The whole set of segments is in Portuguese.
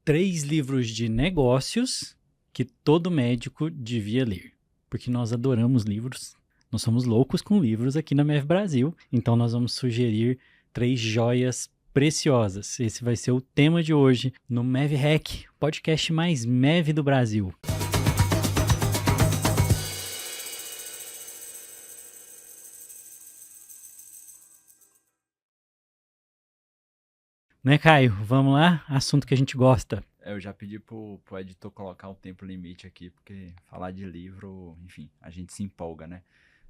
3 livros de negócios que todo médico devia ler. Porque nós adoramos livros, nós somos loucos com livros aqui na MEV Brasil, então nós vamos sugerir 3 joias preciosas. Esse vai ser o tema de hoje no MEV Hack, podcast mais MEV do Brasil. Né, Caio? Vamos lá? Assunto que a gente gosta. Eu já pedi pro editor colocar um tempo limite aqui, porque falar de livro, enfim, a gente se empolga, né?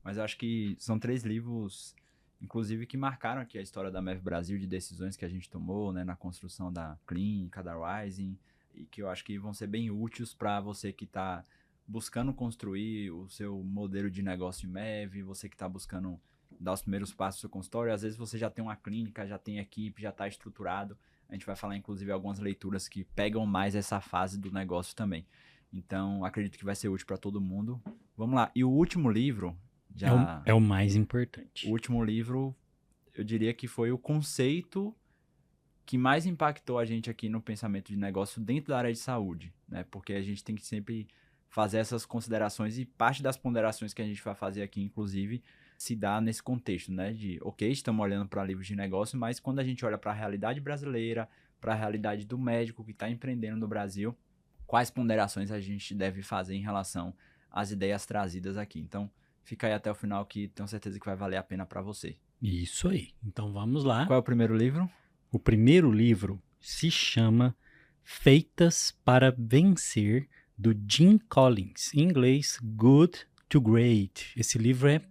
Mas eu acho que são 3 livros, inclusive, que marcaram aqui a história da MEV Brasil, de decisões que a gente tomou, né, na construção da clínica, da Rising, e que eu acho que vão ser bem úteis para você que está buscando construir o seu modelo de negócio em MEV, você que está buscando dar os primeiros passos do seu consultório. Às vezes você já tem uma clínica, já tem equipe, já está estruturado. A gente vai falar, inclusive, algumas leituras que pegam mais essa fase do negócio também. Então, acredito que vai ser útil para todo mundo. Vamos lá. E o último livro... É o mais importante. O último livro, eu diria que foi o conceito que mais impactou a gente aqui no pensamento de negócio dentro da área de saúde, né? Porque a gente tem que sempre fazer essas considerações e parte das ponderações que a gente vai fazer aqui, inclusive, se dá nesse contexto, né? De, ok, estamos olhando para livros de negócio, mas quando a gente olha para a realidade brasileira, para a realidade do médico que está empreendendo no Brasil, quais ponderações a gente deve fazer em relação às ideias trazidas aqui. Então, fica aí até o final que tenho certeza que vai valer a pena para você. Isso aí. Então vamos lá. Qual é o primeiro livro? O primeiro livro se chama Feitas para Vencer, do Jim Collins. Em inglês, Good to Great. Esse livro é,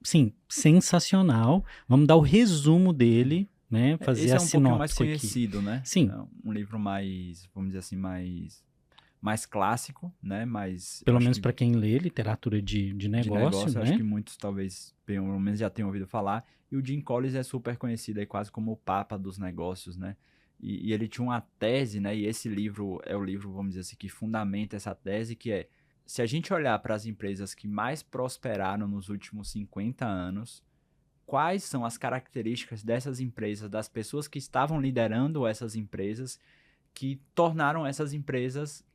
sim, sensacional. Vamos dar o resumo dele, né? Fazer Esse a é um pouquinho mais sinopse conhecido, aqui. né? Sim. É um livro mais, vamos dizer assim, mais clássico, né? Mas pelo menos para quem lê literatura de negócio, né? Acho que muitos talvez, pelo menos, já tenham ouvido falar. E o Jim Collins é super conhecido aí, quase como o papa dos negócios, né? E ele tinha uma tese, né? E esse livro é o livro, vamos dizer assim, que fundamenta essa tese, que é: se a gente olhar para as empresas que mais prosperaram nos últimos 50 anos, quais são as características dessas empresas, das pessoas que estavam liderando essas empresas, que tornaram essas empresas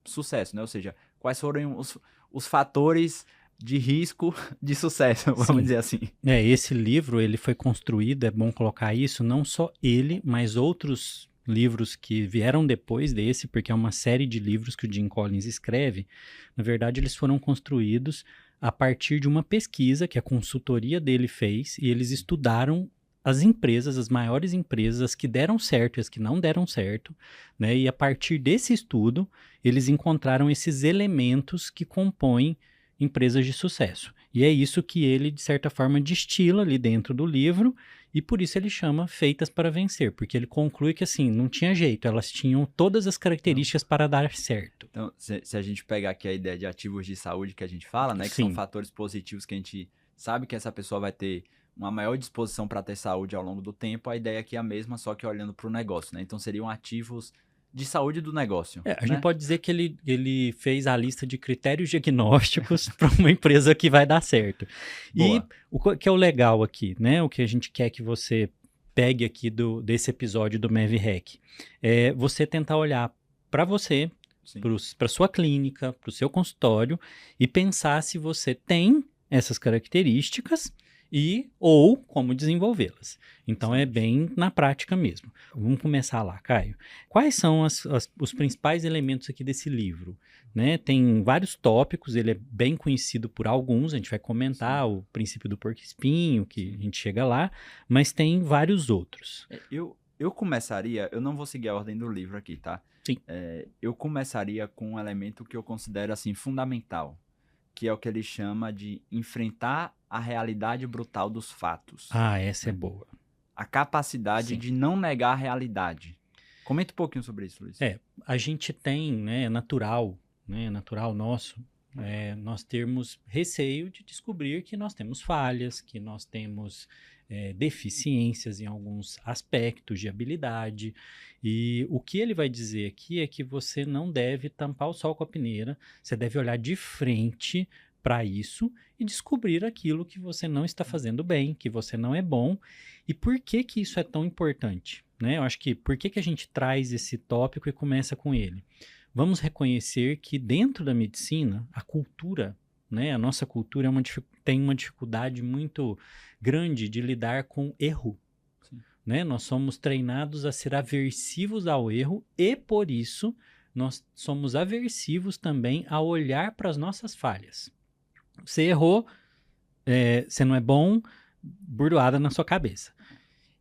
sucesso, né? Ou seja, quais foram os fatores de risco de sucesso, vamos dizer assim. Esse livro, ele foi construído, é bom colocar isso, não só ele, mas outros livros que vieram depois desse, porque é uma série de livros que o Jim Collins escreve. Na verdade, eles foram construídos a partir de uma pesquisa que a consultoria dele fez, e eles estudaram as empresas, as maiores empresas, as que deram certo e as que não deram certo, né? E a partir desse estudo, eles encontraram esses elementos que compõem empresas de sucesso. E é isso que ele, de certa forma, destila ali dentro do livro, e por isso ele chama Feitas para Vencer, porque ele conclui que, assim, não tinha jeito, elas tinham todas as características para dar certo. Então, se a gente pegar aqui a ideia de ativos de saúde que a gente fala, né? Que são fatores positivos que a gente sabe que essa pessoa vai ter uma maior disposição para ter saúde ao longo do tempo, a ideia aqui é a mesma, só que olhando para o negócio, né? Então, seriam ativos de saúde do negócio. A gente pode dizer que ele fez a lista de critérios diagnósticos para uma empresa que vai dar certo. Boa. E o que é o legal aqui, né? O que a gente quer que você pegue aqui desse episódio do MEV Hack é você tentar olhar para você, para sua clínica, para o seu consultório e pensar se você tem essas características ou como desenvolvê-las. Então, é bem na prática mesmo. Vamos começar lá, Caio. Quais são os principais elementos aqui desse livro? Né? Tem vários tópicos, ele é bem conhecido por alguns, a gente vai comentar o princípio do porco-espinho, que a gente chega lá, mas tem vários outros. Eu começaria, eu não vou seguir a ordem do livro aqui, tá? Sim. Eu começaria com um elemento que eu considero, assim, fundamental, que é o que ele chama de enfrentar a realidade brutal dos fatos. Essa é boa. A capacidade de não negar a realidade. Comenta um pouquinho sobre isso, Luiz. A gente tem, né, é natural nosso, nós termos receio de descobrir que nós temos falhas, que nós temos deficiências em alguns aspectos de habilidade. E o que ele vai dizer aqui é que você não deve tampar o sol com a peneira, você deve olhar de frente para isso e descobrir aquilo que você não está fazendo bem, que você não é bom. E por que que isso é tão importante? né? Eu acho que por que a gente traz esse tópico e começa com ele? Vamos reconhecer que dentro da medicina, a cultura, né? A nossa cultura tem uma dificuldade muito grande de lidar com erro. Né? Nós somos treinados a ser aversivos ao erro e, por isso, nós somos aversivos também a olhar para as nossas falhas. Você errou, você não é bom, burdoada na sua cabeça.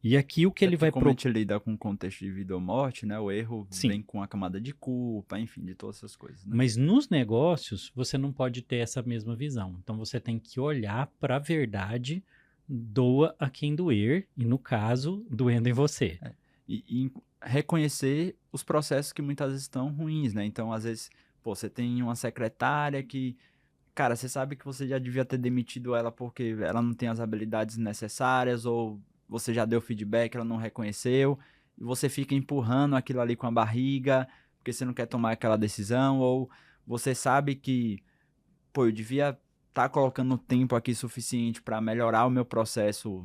E aqui o que ele vai... Como a gente lida com o contexto de vida ou morte, né? O erro Sim. vem com a camada de culpa, enfim, de todas essas coisas. Né? Mas nos negócios, você não pode ter essa mesma visão. Então, você tem que olhar para a verdade, doa a quem doer, e no caso, doendo em você. E reconhecer os processos que muitas vezes estão ruins, né? Então, às vezes, você tem uma secretária que, cara, você sabe que você já devia ter demitido ela porque ela não tem as habilidades necessárias, ou você já deu feedback, ela não reconheceu, e você fica empurrando aquilo ali com a barriga, porque você não quer tomar aquela decisão, ou você sabe que, pô, eu devia estar colocando tempo aqui suficiente para melhorar o meu processo,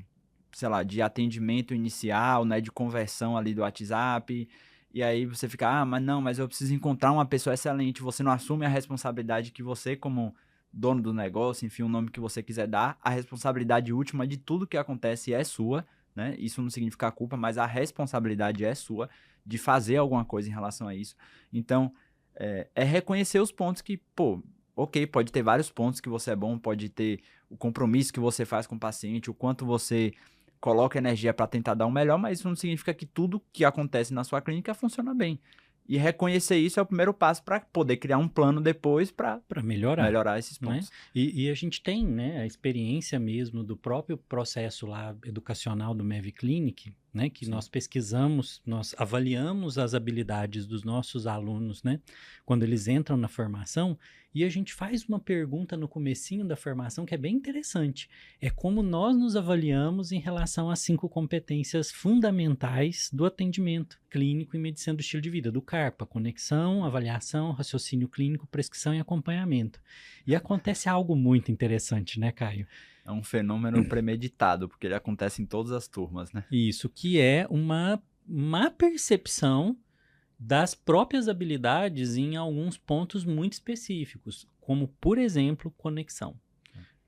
sei lá, de atendimento inicial, né, de conversão ali do WhatsApp, e aí você fica, mas eu preciso encontrar uma pessoa excelente, você não assume a responsabilidade que você, como dono do negócio, enfim, o nome que você quiser dar, a responsabilidade última de tudo que acontece é sua, né, isso não significa culpa, mas a responsabilidade é sua, de fazer alguma coisa em relação a isso. Então, é reconhecer os pontos que, pô, ok, pode ter vários pontos que você é bom, pode ter o compromisso que você faz com o paciente, o quanto você coloca energia para tentar dar o melhor, mas isso não significa que tudo que acontece na sua clínica funciona bem. E reconhecer isso é o primeiro passo para poder criar um plano depois para melhorar esses pontos. Né? E a gente tem, né, a experiência mesmo do próprio processo lá educacional do MEV Clinic, né, que nós pesquisamos, nós avaliamos as habilidades dos nossos alunos, né, quando eles entram na formação, e a gente faz uma pergunta no comecinho da formação que é bem interessante. É como nós nos avaliamos em relação às 5 competências fundamentais do atendimento clínico e medicina do estilo de vida, do CARPA: conexão, avaliação, raciocínio clínico, prescrição e acompanhamento. E acontece algo muito interessante, né, Caio? É um fenômeno premeditado, porque ele acontece em todas as turmas, né? Isso, que é uma má percepção das próprias habilidades em alguns pontos muito específicos, como, por exemplo, conexão.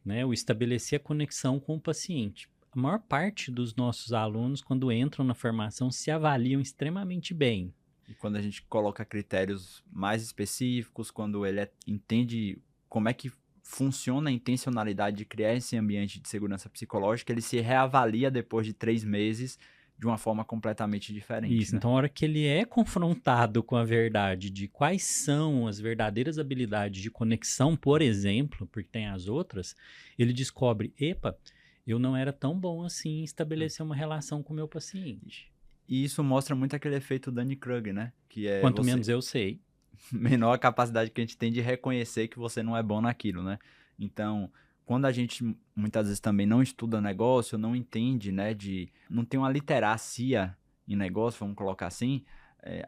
Né? O estabelecer a conexão com o paciente. A maior parte dos nossos alunos, quando entram na formação, se avaliam extremamente bem. E quando a gente coloca critérios mais específicos, quando ele entende como é que funciona a intencionalidade de criar esse ambiente de segurança psicológica, ele se reavalia depois de 3 meses de uma forma completamente diferente. Isso, né? Então a hora que ele é confrontado com a verdade de quais são as verdadeiras habilidades de conexão, por exemplo, porque tem as outras, ele descobre, epa, eu não era tão bom assim em estabelecer uma relação com o meu paciente. E isso mostra muito aquele efeito Dunning-Kruger, né? Que é Quanto menos eu sei, menor a capacidade que a gente tem de reconhecer que você não é bom naquilo, né? Então, quando a gente muitas vezes também não estuda negócio, não entende, né, não tem uma literacia em negócio, vamos colocar assim,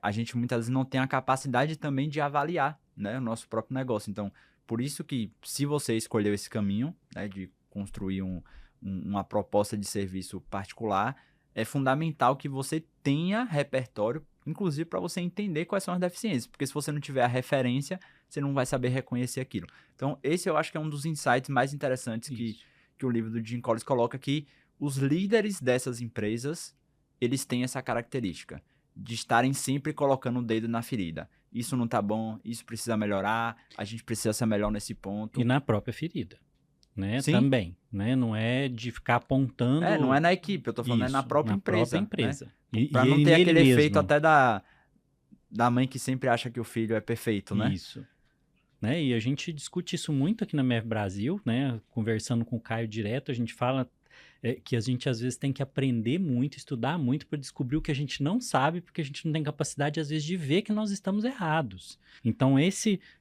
a gente muitas vezes não tem a capacidade também de avaliar, né, o nosso próprio negócio. Então, por isso que se você escolheu esse caminho, né, de construir uma proposta de serviço particular, é fundamental que você tenha repertório, inclusive para você entender quais são as deficiências, porque se você não tiver a referência, você não vai saber reconhecer aquilo. Então, esse eu acho que é um dos insights mais interessantes que o livro do Jim Collins coloca, que os líderes dessas empresas, eles têm essa característica de estarem sempre colocando o dedo na ferida. Isso não tá bom, isso precisa melhorar, a gente precisa ser melhor nesse ponto. E na própria ferida. Né? Sim. Também, né? Não é de ficar apontando... Não é na equipe, eu tô falando na própria empresa. Né? Pra não ter aquele efeito até da mãe que sempre acha que o filho é perfeito, né? Isso. Né? E a gente discute isso muito aqui na MEV Brasil, né? Conversando com o Caio direto, a gente fala que a gente às vezes tem que aprender muito, estudar muito para descobrir o que a gente não sabe, porque a gente não tem capacidade às vezes de ver que nós estamos errados. Então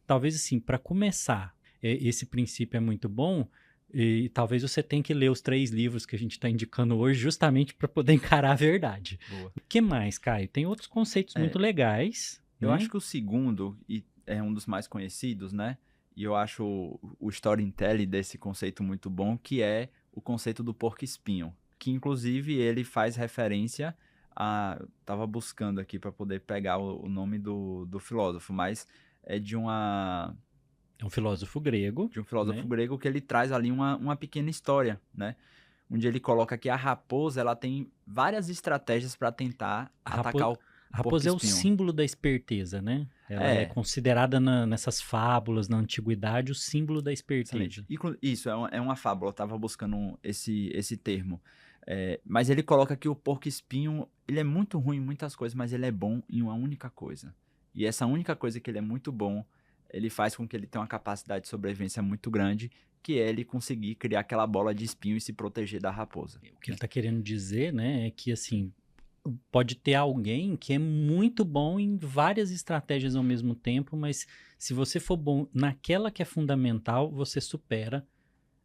talvez assim, para começar, esse princípio é muito bom, e talvez você tenha que ler os 3 livros que a gente está indicando hoje justamente para poder encarar a verdade. Boa. O que mais, Caio? Tem outros conceitos muito legais. Eu acho que o segundo, e é um dos mais conhecidos, né? E eu acho o storytelling desse conceito muito bom, que é o conceito do porco-espinho, que inclusive ele faz referência Tava buscando aqui para poder pegar o nome do filósofo, mas é de um filósofo grego, filósofo né? grego que ele traz ali uma pequena história, né? Onde ele coloca que a raposa ela tem várias estratégias para tentar atacar o A raposa é o porco-espinho. símbolo da esperteza, né? Ela é considerada nessas fábulas, na antiguidade, o símbolo da esperteza. Excelente. Isso, é uma fábula, eu estava buscando esse termo. Mas ele coloca que o porco-espinho, ele é muito ruim em muitas coisas, mas ele é bom em uma única coisa. E essa única coisa que ele é muito bom, ele faz com que ele tenha uma capacidade de sobrevivência muito grande, que é ele conseguir criar aquela bola de espinho e se proteger da raposa. O que ele está querendo dizer, né, é que assim, pode ter alguém que é muito bom em várias estratégias ao mesmo tempo, mas se você for bom naquela que é fundamental, você supera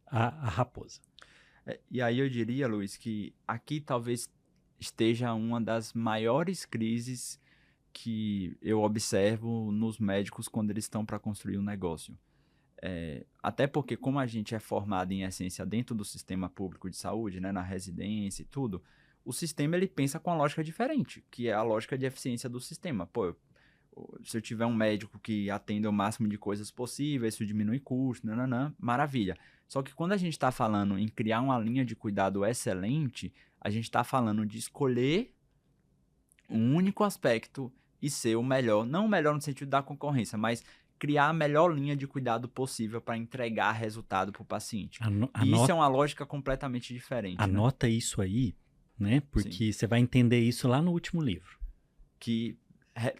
a raposa. E aí eu diria, Luiz, que aqui talvez esteja uma das maiores crises que eu observo nos médicos quando eles estão para construir um negócio. Até porque, como a gente é formado em essência dentro do sistema público de saúde, né, na residência e tudo, o sistema ele pensa com a lógica diferente, que é a lógica de eficiência do sistema. Pô, se eu tiver um médico que atenda o máximo de coisas possíveis, isso diminui custo, nananã, maravilha. Só que quando a gente está falando em criar uma linha de cuidado excelente, a gente está falando de escolher um único aspecto e ser o melhor, não o melhor no sentido da concorrência, mas criar a melhor linha de cuidado possível para entregar resultado para o paciente. E isso é uma lógica completamente diferente. Anota, né? Isso aí, né? Porque você vai entender isso lá no último livro. Que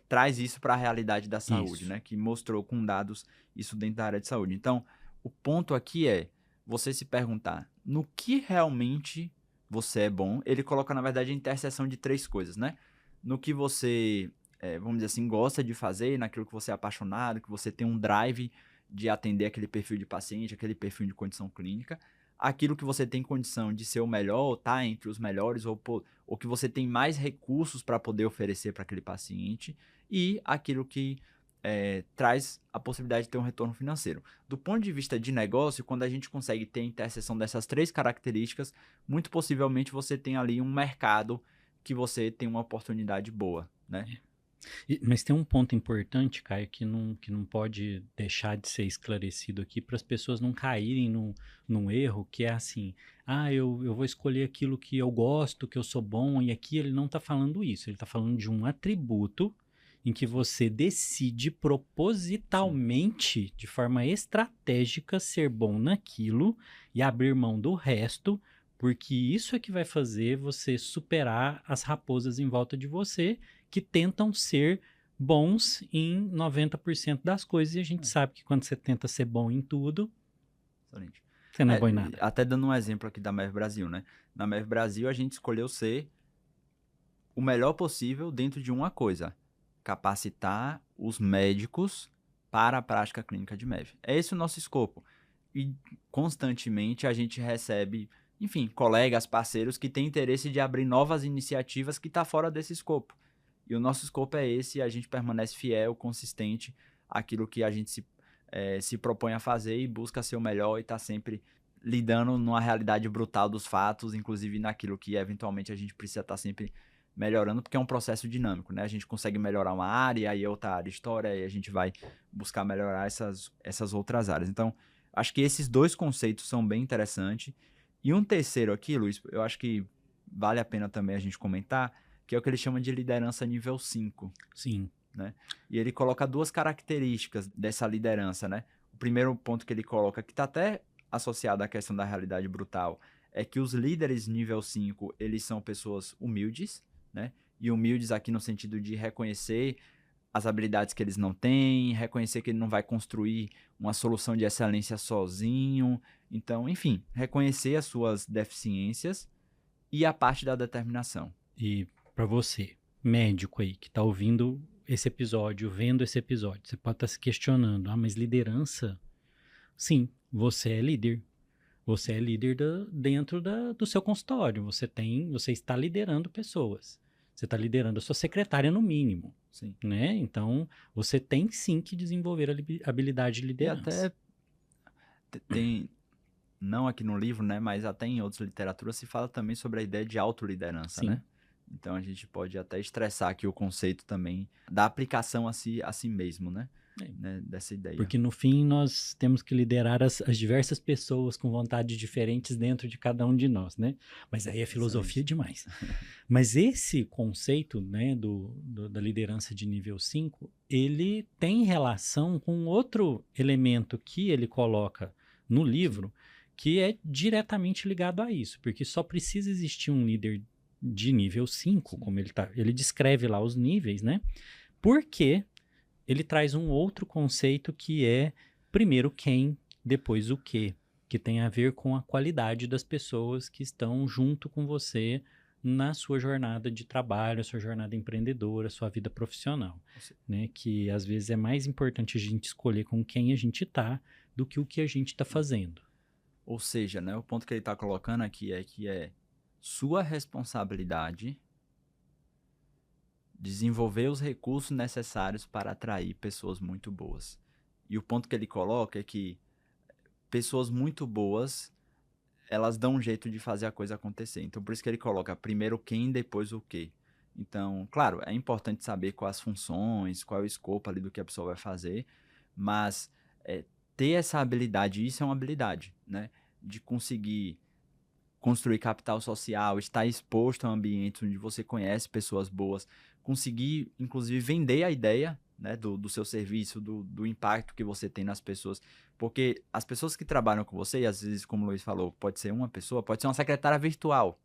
traz isso para a realidade da saúde, né? Que mostrou com dados isso dentro da área de saúde. Então, o ponto aqui é você se perguntar no que realmente você é bom. Ele coloca, na verdade, a interseção de 3 coisas, né? No que você, vamos dizer assim, gosta de fazer, naquilo que você é apaixonado, que você tem um drive de atender aquele perfil de paciente, aquele perfil de condição clínica, aquilo que você tem condição de ser o melhor, ou tá entre os melhores, ou que você tem mais recursos para poder oferecer para aquele paciente, e aquilo que traz a possibilidade de ter um retorno financeiro. Do ponto de vista de negócio, quando a gente consegue ter a interseção dessas 3 características, muito possivelmente você tem ali um mercado que você tem uma oportunidade boa, né? Mas tem um ponto importante, Caio, que não pode deixar de ser esclarecido aqui para as pessoas não caírem num erro, que é assim, eu vou escolher aquilo que eu gosto, que eu sou bom, e aqui ele não está falando isso, ele está falando de um atributo em que você decide propositalmente, de forma estratégica, ser bom naquilo e abrir mão do resto, porque isso é que vai fazer você superar as raposas em volta de você, que tentam ser bons em 90% das coisas, e a gente sabe que quando você tenta ser bom em tudo, Excelente. Você não é bom em nada. Até dando um exemplo aqui da MEV Brasil, né? Na MEV Brasil, a gente escolheu ser o melhor possível dentro de uma coisa: capacitar os médicos para a prática clínica de MEV. É esse o nosso escopo. E constantemente a gente recebe, enfim, colegas, parceiros que têm interesse de abrir novas iniciativas que estão fora desse escopo. E o nosso escopo é esse, e a gente permanece fiel, consistente àquilo que a gente se propõe a fazer e busca ser o melhor e está sempre lidando numa realidade brutal dos fatos, inclusive naquilo que eventualmente a gente precisa estar sempre melhorando, porque é um processo dinâmico, né? A gente consegue melhorar uma área, aí outra área história, e a gente vai buscar melhorar essas outras áreas. Então, acho que esses 2 conceitos são bem interessantes. E um terceiro aqui, Luiz, eu acho que vale a pena também a gente comentar, que é o que ele chama de liderança nível 5. Sim. Né? E ele coloca 2 características dessa liderança, né? O primeiro ponto que ele coloca, que está até associado à questão da realidade brutal, é que os líderes nível 5, eles são pessoas humildes, né? E humildes aqui no sentido de reconhecer as habilidades que eles não têm, reconhecer que ele não vai construir uma solução de excelência sozinho. Então, enfim, reconhecer as suas deficiências e a parte da determinação. E para você, médico aí, que está ouvindo esse episódio, vendo esse episódio, você pode estar se questionando, mas liderança? Sim, você é líder. Você é líder dentro do seu consultório. Você está liderando pessoas. Você está liderando a sua secretária no mínimo. Sim. Né? Então, você tem sim que desenvolver a habilidade de liderança. E até tem, não aqui no livro, né, mas até em outras literaturas se fala também sobre a ideia de autoliderança, Sim. né? Então a gente pode até estressar aqui o conceito também da aplicação a si mesmo, né? Dessa ideia. Porque no fim nós temos que liderar as diversas pessoas com vontades diferentes dentro de cada um de nós, né? Mas aí é filosofia demais. Mas esse conceito, né, da liderança de nível 5, ele tem relação com outro elemento que ele coloca no livro, que é diretamente ligado a isso, porque só precisa existir um líder de nível 5, como ele descreve lá os níveis, né? Porque ele traz um outro conceito que é primeiro quem, depois o quê, que tem a ver com a qualidade das pessoas que estão junto com você na sua jornada de trabalho, a sua jornada empreendedora, a sua vida profissional, né? Que às vezes é mais importante a gente escolher com quem a gente está do que o que a gente está fazendo. Ou seja, né, o ponto que ele está colocando aqui é que é sua responsabilidade desenvolver os recursos necessários para atrair pessoas muito boas. E o ponto que ele coloca é que pessoas muito boas, elas dão um jeito de fazer a coisa acontecer. Então, por isso que ele coloca primeiro quem, depois o quê. Então, claro, é importante saber quais as funções, qual é o escopo ali do que a pessoa vai fazer, mas ter essa habilidade, isso é uma habilidade, né? De conseguir construir capital social, estar exposto a ambientes onde você conhece pessoas boas, conseguir, inclusive, vender a ideia, né, do seu serviço, do impacto que você tem nas pessoas. Porque as pessoas que trabalham com você, e às vezes, como o Luiz falou, pode ser uma pessoa, pode ser uma secretária virtual,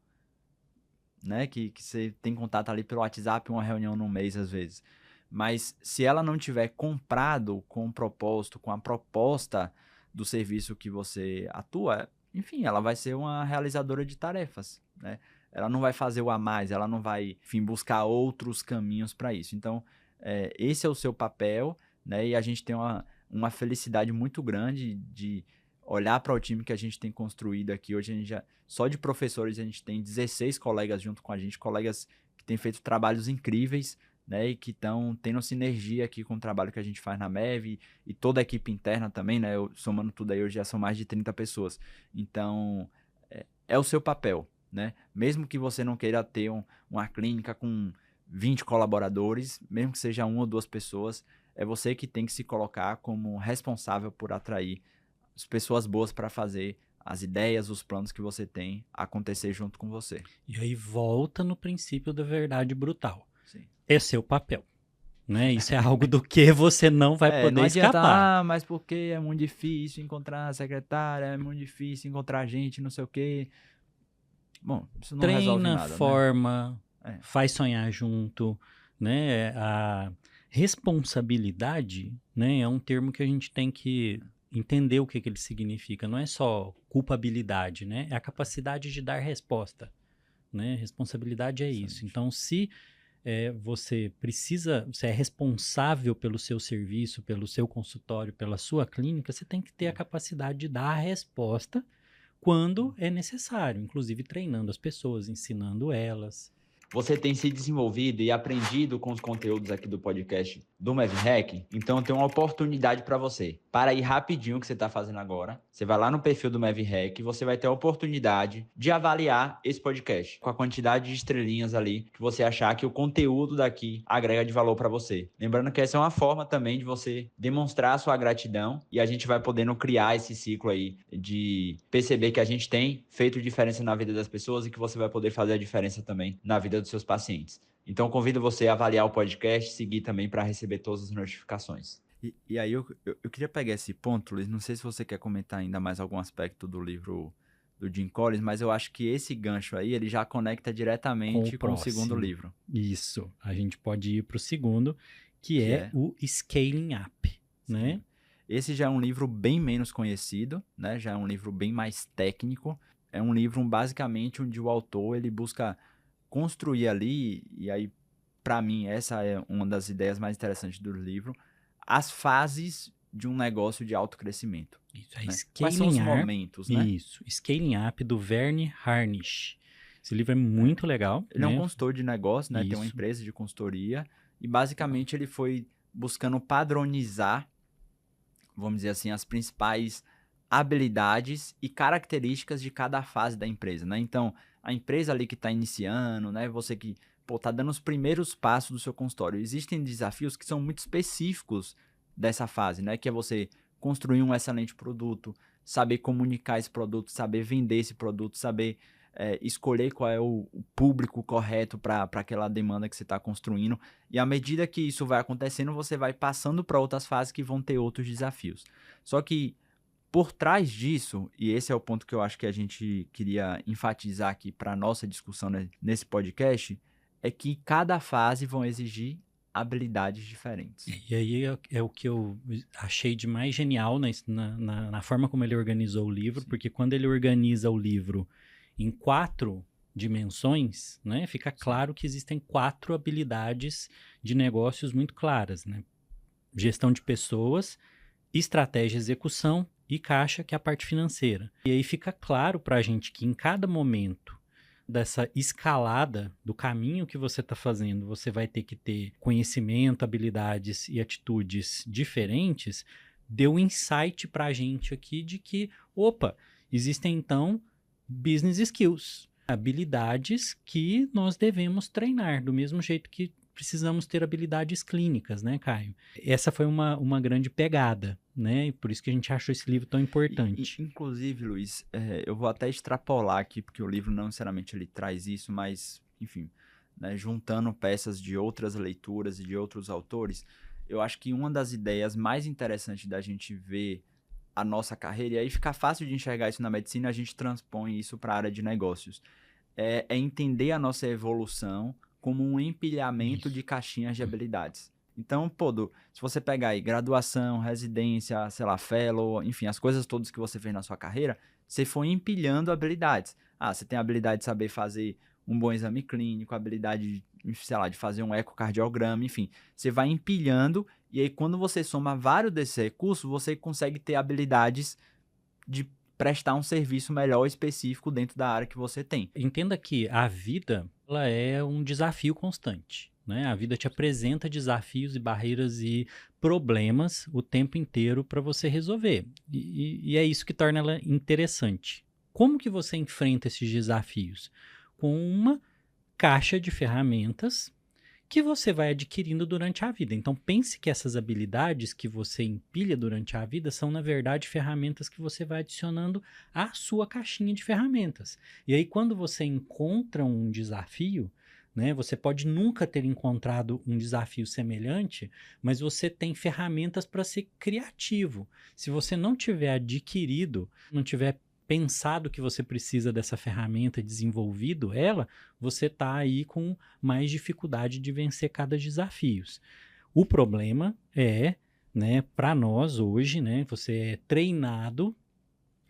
né, que você tem contato ali pelo WhatsApp, uma reunião no mês, às vezes. Mas se ela não tiver comprado com um propósito, com a proposta do serviço que você atua, enfim, ela vai ser uma realizadora de tarefas, né? Ela não vai fazer o a mais, ela não vai, enfim, buscar outros caminhos para isso. Então, esse é o seu papel, né? E a gente tem uma felicidade muito grande de olhar para o time que a gente tem construído aqui. Hoje a gente só de professores a gente tem 16 colegas junto com a gente, colegas que têm feito trabalhos incríveis, né, e que estão tendo sinergia aqui com o trabalho que a gente faz na MEV e toda a equipe interna também, né, somando tudo aí, hoje já são mais de 30 pessoas. Então, é o seu papel, né, mesmo que você não queira ter uma clínica com 20 colaboradores, mesmo que seja uma ou duas pessoas, é você que tem que se colocar como responsável por atrair as pessoas boas para fazer as ideias, os planos que você tem acontecer junto com você. E aí volta no princípio da verdade brutal. Sim. É seu papel, né? Isso é algo do que você não vai poder não adianta, escapar. mas porque é muito difícil encontrar secretária, é muito difícil encontrar gente, não sei o quê. Bom, isso não resolve Treina, nada, forma, né? faz sonhar junto, né? A responsabilidade, né, é um termo que a gente tem que entender o que ele significa. Não é só culpabilidade, né? É a capacidade de dar resposta, né? Responsabilidade é isso. Então, se você é responsável pelo seu serviço, pelo seu consultório, pela sua clínica, você tem que ter a capacidade de dar a resposta quando é necessário, inclusive treinando as pessoas, ensinando elas. Você tem se desenvolvido e aprendido com os conteúdos aqui do podcast do MevHack? Então eu tenho uma oportunidade para você. Para ir rapidinho o que você está fazendo agora, você vai lá no perfil do MevHack e você vai ter a oportunidade de avaliar esse podcast com a quantidade de estrelinhas ali que você achar que o conteúdo daqui agrega de valor para você. Lembrando que essa é uma forma também de você demonstrar a sua gratidão e a gente vai podendo criar esse ciclo aí de perceber que a gente tem feito diferença na vida das pessoas e que você vai poder fazer a diferença também na vida dos seus pacientes. Então, convido você a avaliar o podcast, seguir também para receber todas as notificações. E aí eu queria pegar esse ponto, Luiz, não sei se você quer comentar ainda mais algum aspecto do livro do Jim Collins, mas eu acho que esse gancho aí, ele já conecta diretamente com o segundo livro. Isso, a gente pode ir para o segundo, que é o Scaling Up, né? Esse já é um livro bem menos conhecido, né? Já é um livro bem mais técnico, é um livro basicamente onde o autor ele busca construir ali, e aí, para mim, essa é uma das ideias mais interessantes do livro, as fases de um negócio de alto crescimento. Isso, é né? Quais são os momentos, né? Isso, Scaling Up, do Verne Harnish. Esse livro é muito legal. Ele é um consultor de negócio, né? Isso. Tem uma empresa de consultoria, e basicamente ele foi buscando padronizar, vamos dizer assim, as principais habilidades e características de cada fase da empresa, né? Então, a empresa ali que está iniciando, né? Você que pô, tá dando os primeiros passos do seu consultório. Existem desafios que são muito específicos dessa fase, né? Que é você construir um excelente produto, saber comunicar esse produto, saber vender esse produto, saber escolher qual é o público correto para aquela demanda que você está construindo. E à medida que isso vai acontecendo, você vai passando para outras fases que vão ter outros desafios. Só que por trás disso, e esse é o ponto que eu acho que a gente queria enfatizar aqui para a nossa discussão nesse podcast, é que cada fase vão exigir habilidades diferentes. E aí é o que eu achei de mais genial na forma como ele organizou o livro, porque quando ele organiza o livro em 4 dimensões, né, fica claro que existem 4 habilidades de negócios muito claras, né? Gestão de pessoas, estratégia e execução e caixa, que é a parte financeira. E aí fica claro para a gente que em cada momento dessa escalada do caminho que você está fazendo, você vai ter que ter conhecimento, habilidades e atitudes diferentes. Deu um insight para a gente aqui de que, opa, existem então business skills, habilidades que nós devemos treinar, do mesmo jeito que precisamos ter habilidades clínicas, né, Caio? Essa foi uma grande pegada, né? E por isso que a gente achou esse livro tão importante. Inclusive, Luiz, eu vou até extrapolar aqui, porque o livro não necessariamente ele traz isso, mas, enfim, né, juntando peças de outras leituras e de outros autores, eu acho que uma das ideias mais interessantes da gente ver a nossa carreira, e aí fica fácil de enxergar isso na medicina, a gente transpõe isso para a área de negócios, é entender a nossa evolução como um empilhamento de caixinhas de habilidades. Então, se você pegar aí graduação, residência, sei lá, fellow, enfim, as coisas todas que você fez na sua carreira, você foi empilhando habilidades. Você tem a habilidade de saber fazer um bom exame clínico, a habilidade, sei lá, de fazer um ecocardiograma, enfim. Você vai empilhando e aí quando você soma vários desses recursos, você consegue ter habilidades de prestar um serviço melhor específico dentro da área que você tem. Entenda que a vida, ela é um desafio constante, né? A vida te apresenta desafios e barreiras e problemas o tempo inteiro para você resolver. E é isso que torna ela interessante. Como que você enfrenta esses desafios? Com uma caixa de ferramentas que você vai adquirindo durante a vida. Então, pense que essas habilidades que você empilha durante a vida são, na verdade, ferramentas que você vai adicionando à sua caixinha de ferramentas. E aí, quando você encontra um desafio, né, você pode nunca ter encontrado um desafio semelhante, mas você tem ferramentas para ser criativo. Se você não tiver adquirido, não tiver pensado que você precisa dessa ferramenta, desenvolvido ela, você está aí com mais dificuldade de vencer cada desafio. O problema é, né, para nós hoje, né, você é treinado,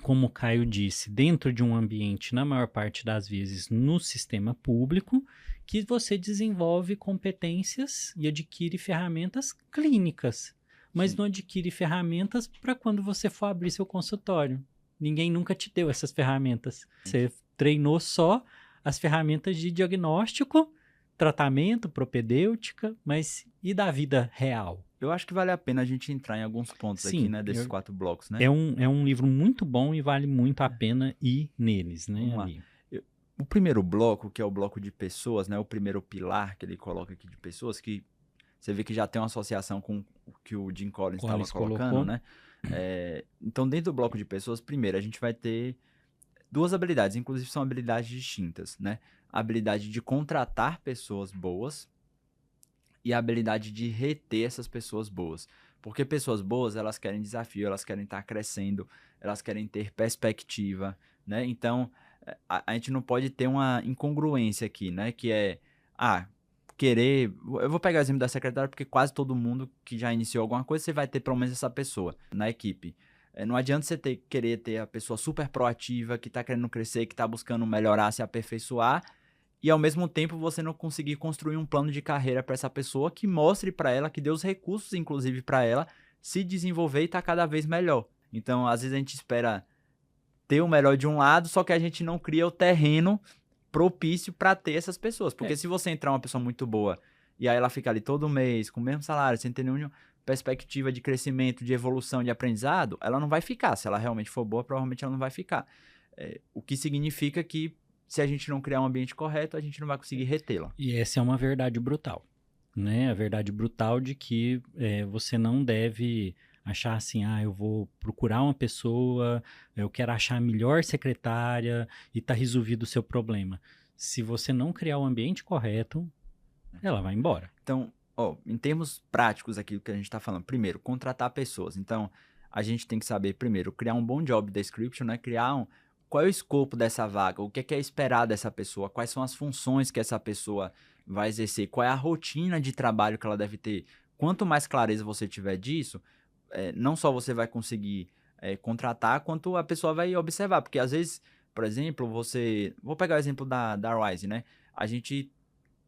como o Caio disse, dentro de um ambiente, na maior parte das vezes, no sistema público, que você desenvolve competências e adquire ferramentas clínicas, mas não adquire ferramentas para quando você for abrir seu consultório. Ninguém nunca te deu essas ferramentas. Você treinou só as ferramentas de diagnóstico, tratamento, propedêutica, mas e da vida real? Eu acho que vale a pena a gente entrar em alguns pontos aqui, né, desses 4 blocos, né? É um livro muito bom e vale muito a pena ir neles, né? Vamos lá. O primeiro bloco, que é o bloco de pessoas, né, o primeiro pilar que ele coloca aqui de pessoas, que você vê que já tem uma associação com o que o Jim Collins estava colocando, né? Então, dentro do bloco de pessoas, primeiro, a gente vai ter 2 habilidades, inclusive são habilidades distintas, né? A habilidade de contratar pessoas boas e a habilidade de reter essas pessoas boas. Porque pessoas boas, elas querem desafio, elas querem estar crescendo, elas querem ter perspectiva, né? Então, a gente não pode ter uma incongruência aqui, né? Que é, querer... Eu vou pegar o exemplo da secretária, porque quase todo mundo que já iniciou alguma coisa, você vai ter pelo menos essa pessoa na equipe. Não adianta você querer ter a pessoa super proativa, que está querendo crescer, que está buscando melhorar, se aperfeiçoar, e ao mesmo tempo você não conseguir construir um plano de carreira para essa pessoa que mostre para ela, que dê os recursos, inclusive, para ela se desenvolver e estar cada vez melhor. Então, às vezes a gente espera ter o melhor de um lado, só que a gente não cria o terreno propício para ter essas pessoas. Porque se você entrar uma pessoa muito boa e aí ela fica ali todo mês com o mesmo salário, sem ter nenhuma perspectiva de crescimento, de evolução, de aprendizado, ela não vai ficar. Se ela realmente for boa, provavelmente ela não vai ficar. O que significa que se a gente não criar um ambiente correto, a gente não vai conseguir retê-la. E essa é uma verdade brutal, né? A verdade brutal de que você não deve achar assim, eu vou procurar uma pessoa, eu quero achar a melhor secretária e tá resolvido o seu problema. Se você não criar o ambiente correto, ela vai embora. Então, em termos práticos aqui do que a gente está falando, primeiro, contratar pessoas. Então, a gente tem que saber, primeiro, criar um bom job description, né? Qual é o escopo dessa vaga, o que é esperado dessa pessoa, quais são as funções que essa pessoa vai exercer, qual é a rotina de trabalho que ela deve ter. Quanto mais clareza você tiver disso, não só você vai conseguir contratar, quanto a pessoa vai observar. Porque às vezes, por exemplo, vou pegar o exemplo da Rise, né? A gente,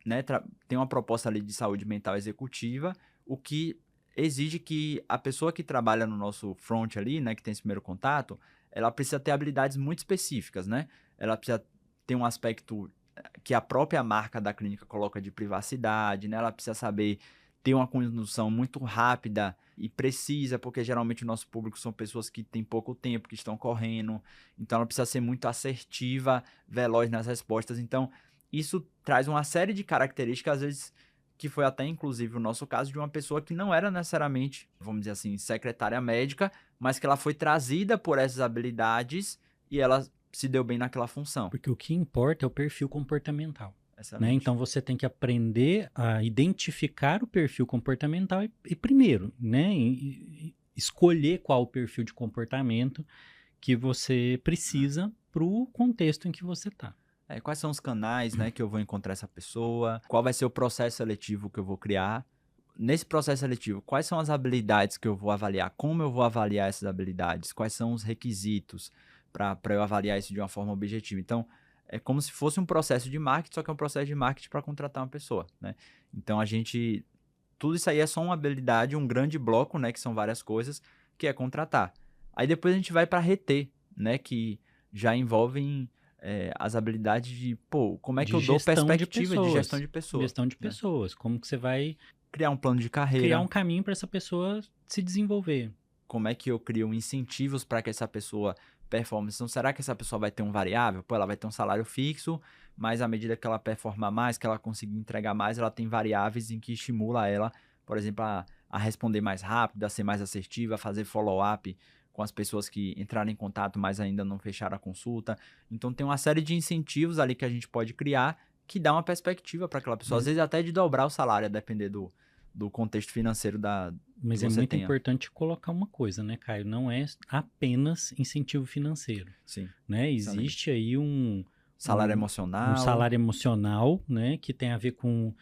né, tem uma proposta ali de saúde mental executiva, o que exige que a pessoa que trabalha no nosso front ali, né, que tem esse primeiro contato, ela precisa ter habilidades muito específicas, né? Ela precisa ter um aspecto que a própria marca da clínica coloca de privacidade, né? Ela precisa saber ter uma condução muito rápida e precisa, porque geralmente o nosso público são pessoas que têm pouco tempo, que estão correndo, então ela precisa ser muito assertiva, veloz nas respostas. Então, isso traz uma série de características, às vezes, que foi até inclusive o nosso caso de uma pessoa que não era necessariamente, vamos dizer assim, secretária médica, mas que ela foi trazida por essas habilidades e ela se deu bem naquela função. Porque o que importa é o perfil comportamental. Excelente. Né? Então você tem que aprender a identificar o perfil comportamental e primeiro, né, escolher qual o perfil de comportamento que você precisa para o contexto em que você está. Quais são os canais, né, que eu vou encontrar essa pessoa? Qual vai ser o processo seletivo que eu vou criar? Nesse processo seletivo, quais são as habilidades que eu vou avaliar? Como eu vou avaliar essas habilidades? Quais são os requisitos para eu avaliar isso de uma forma objetiva? Então, é como se fosse um processo de marketing, só que é um processo de marketing para contratar uma pessoa, né? Então, tudo isso aí é só uma habilidade, um grande bloco, né, que são várias coisas, que é contratar. Aí depois a gente vai para reter, né, que já envolvem as habilidades de, como é que eu dou perspectiva de gestão de pessoas. Gestão de pessoas, como que você vai criar um plano de carreira. Criar um caminho para essa pessoa se desenvolver. Como é que eu crio incentivos para que essa pessoa performe? Então, será que essa pessoa vai ter um variável? Ela vai ter um salário fixo, mas à medida que ela performar mais, que ela conseguir entregar mais, ela tem variáveis em que estimula ela, por exemplo, a responder mais rápido, a ser mais assertiva, a fazer follow-up com as pessoas que entraram em contato, mas ainda não fecharam a consulta. Então, tem uma série de incentivos ali que a gente pode criar que dá uma perspectiva para aquela pessoa. Às vezes até de dobrar o salário, a depender do contexto financeiro Mas é muito importante colocar uma coisa, né, Caio? Não é apenas incentivo financeiro. Sim. Né? Existe aí um salário emocional. Um salário emocional, né, que tem a ver com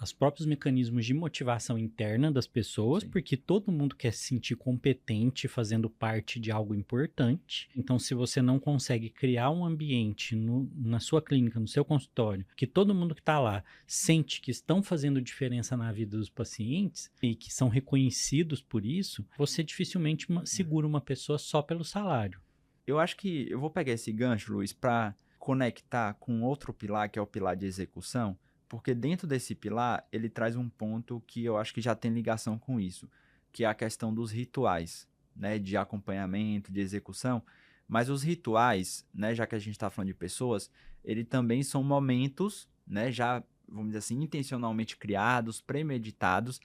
os próprios mecanismos de motivação interna das pessoas, porque todo mundo quer se sentir competente fazendo parte de algo importante. Então, se você não consegue criar um ambiente na sua clínica, no seu consultório, que todo mundo que está lá sente que estão fazendo diferença na vida dos pacientes e que são reconhecidos por isso, você dificilmente segura uma pessoa só pelo salário. Eu acho que eu vou pegar esse gancho, Luiz, para conectar com outro pilar, que é o pilar de execução, porque dentro desse pilar, ele traz um ponto que eu acho que já tem ligação com isso, que é a questão dos rituais, né, de acompanhamento, de execução, mas os rituais, né, já que a gente está falando de pessoas, eles também são momentos, né, já, vamos dizer assim, intencionalmente criados, premeditados,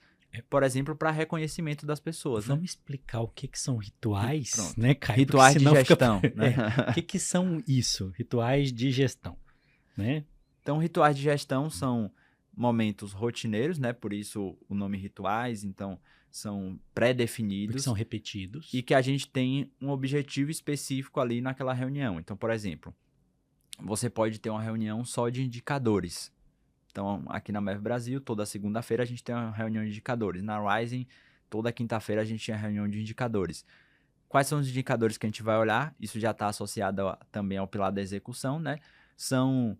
por exemplo, para reconhecimento das pessoas. Vamos explicar o que são rituais, né, Caio? Rituais de gestão. Né? O que são isso? Rituais de gestão, né? Então, rituais de gestão são momentos rotineiros, né? Por isso o nome rituais, então são pré-definidos. Porque são repetidos. E que a gente tem um objetivo específico ali naquela reunião. Então, por exemplo, você pode ter uma reunião só de indicadores. Então, aqui na MEV Brasil, toda segunda-feira a gente tem uma reunião de indicadores. Na Rising, toda quinta-feira a gente tem a reunião de indicadores. Quais são os indicadores que a gente vai olhar? Isso já está associado também ao pilar da execução, né? São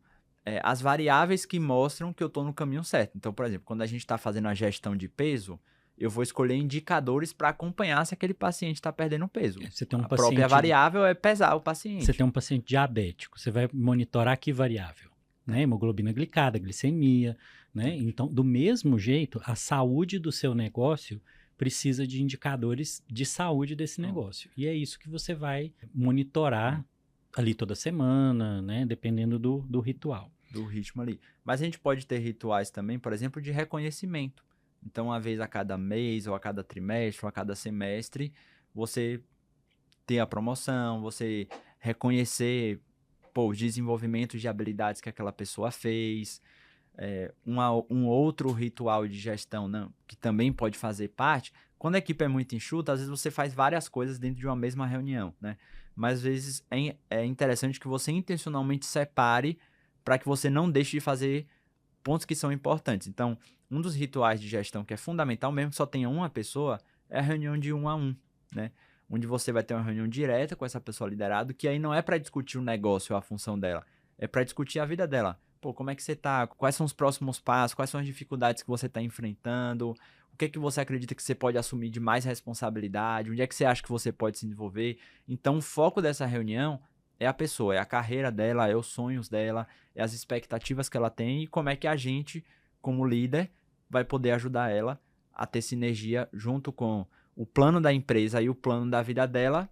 as variáveis que mostram que eu estou no caminho certo. Então, por exemplo, quando a gente está fazendo a gestão de peso, eu vou escolher indicadores para acompanhar se aquele paciente está perdendo peso. Você tem a própria variável é pesar o paciente. Você tem um paciente diabético, você vai monitorar que variável? Né? Hemoglobina glicada, glicemia, né? Então, do mesmo jeito, a saúde do seu negócio precisa de indicadores de saúde desse negócio. E é isso que você vai monitorar ali toda semana, né? Dependendo do ritual. Do ritmo ali. Mas a gente pode ter rituais também, por exemplo, de reconhecimento. Então, uma vez a cada mês, ou a cada trimestre, ou a cada semestre, você ter a promoção, você reconhecer, pô, os desenvolvimentos de habilidades que aquela pessoa fez. Um outro ritual de gestão, né, que também pode fazer parte. Quando a equipe é muito enxuta, às vezes você faz várias coisas dentro de uma mesma reunião, né? Mas às vezes é interessante que você intencionalmente separe para que você não deixe de fazer pontos que são importantes. Então, um dos rituais de gestão que é fundamental, mesmo que só tenha uma pessoa, é a reunião de 1 a 1, né? Onde você vai ter uma reunião direta com essa pessoa liderada, que aí não é para discutir o negócio ou a função dela, é para discutir a vida dela. Pô, como é que você tá? Quais são os próximos passos? Quais são as dificuldades que você está enfrentando? O que é que você acredita que você pode assumir de mais responsabilidade? Onde é que você acha que você pode se desenvolver? Então, o foco dessa reunião é a pessoa, é a carreira dela, é os sonhos dela, é as expectativas que ela tem e como é que a gente, como líder, vai poder ajudar ela a ter sinergia junto com o plano da empresa e o plano da vida dela,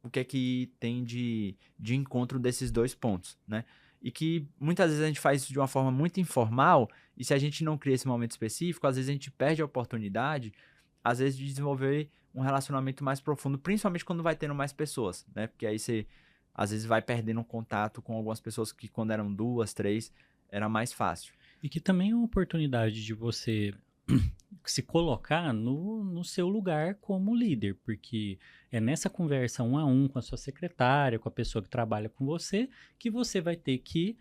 o que é que tem de encontro desses dois pontos, né? E que muitas vezes a gente faz isso de uma forma muito informal, e se a gente não cria esse momento específico, às vezes a gente perde a oportunidade, às vezes, de desenvolver um relacionamento mais profundo, principalmente quando vai tendo mais pessoas, né? Porque aí você, às vezes, vai perdendo contato com algumas pessoas que quando eram 2, 3, era mais fácil. E que também é uma oportunidade de você se colocar no seu lugar como líder, porque é nessa conversa 1 a 1 com a sua secretária, com a pessoa que trabalha com você, que você vai ter que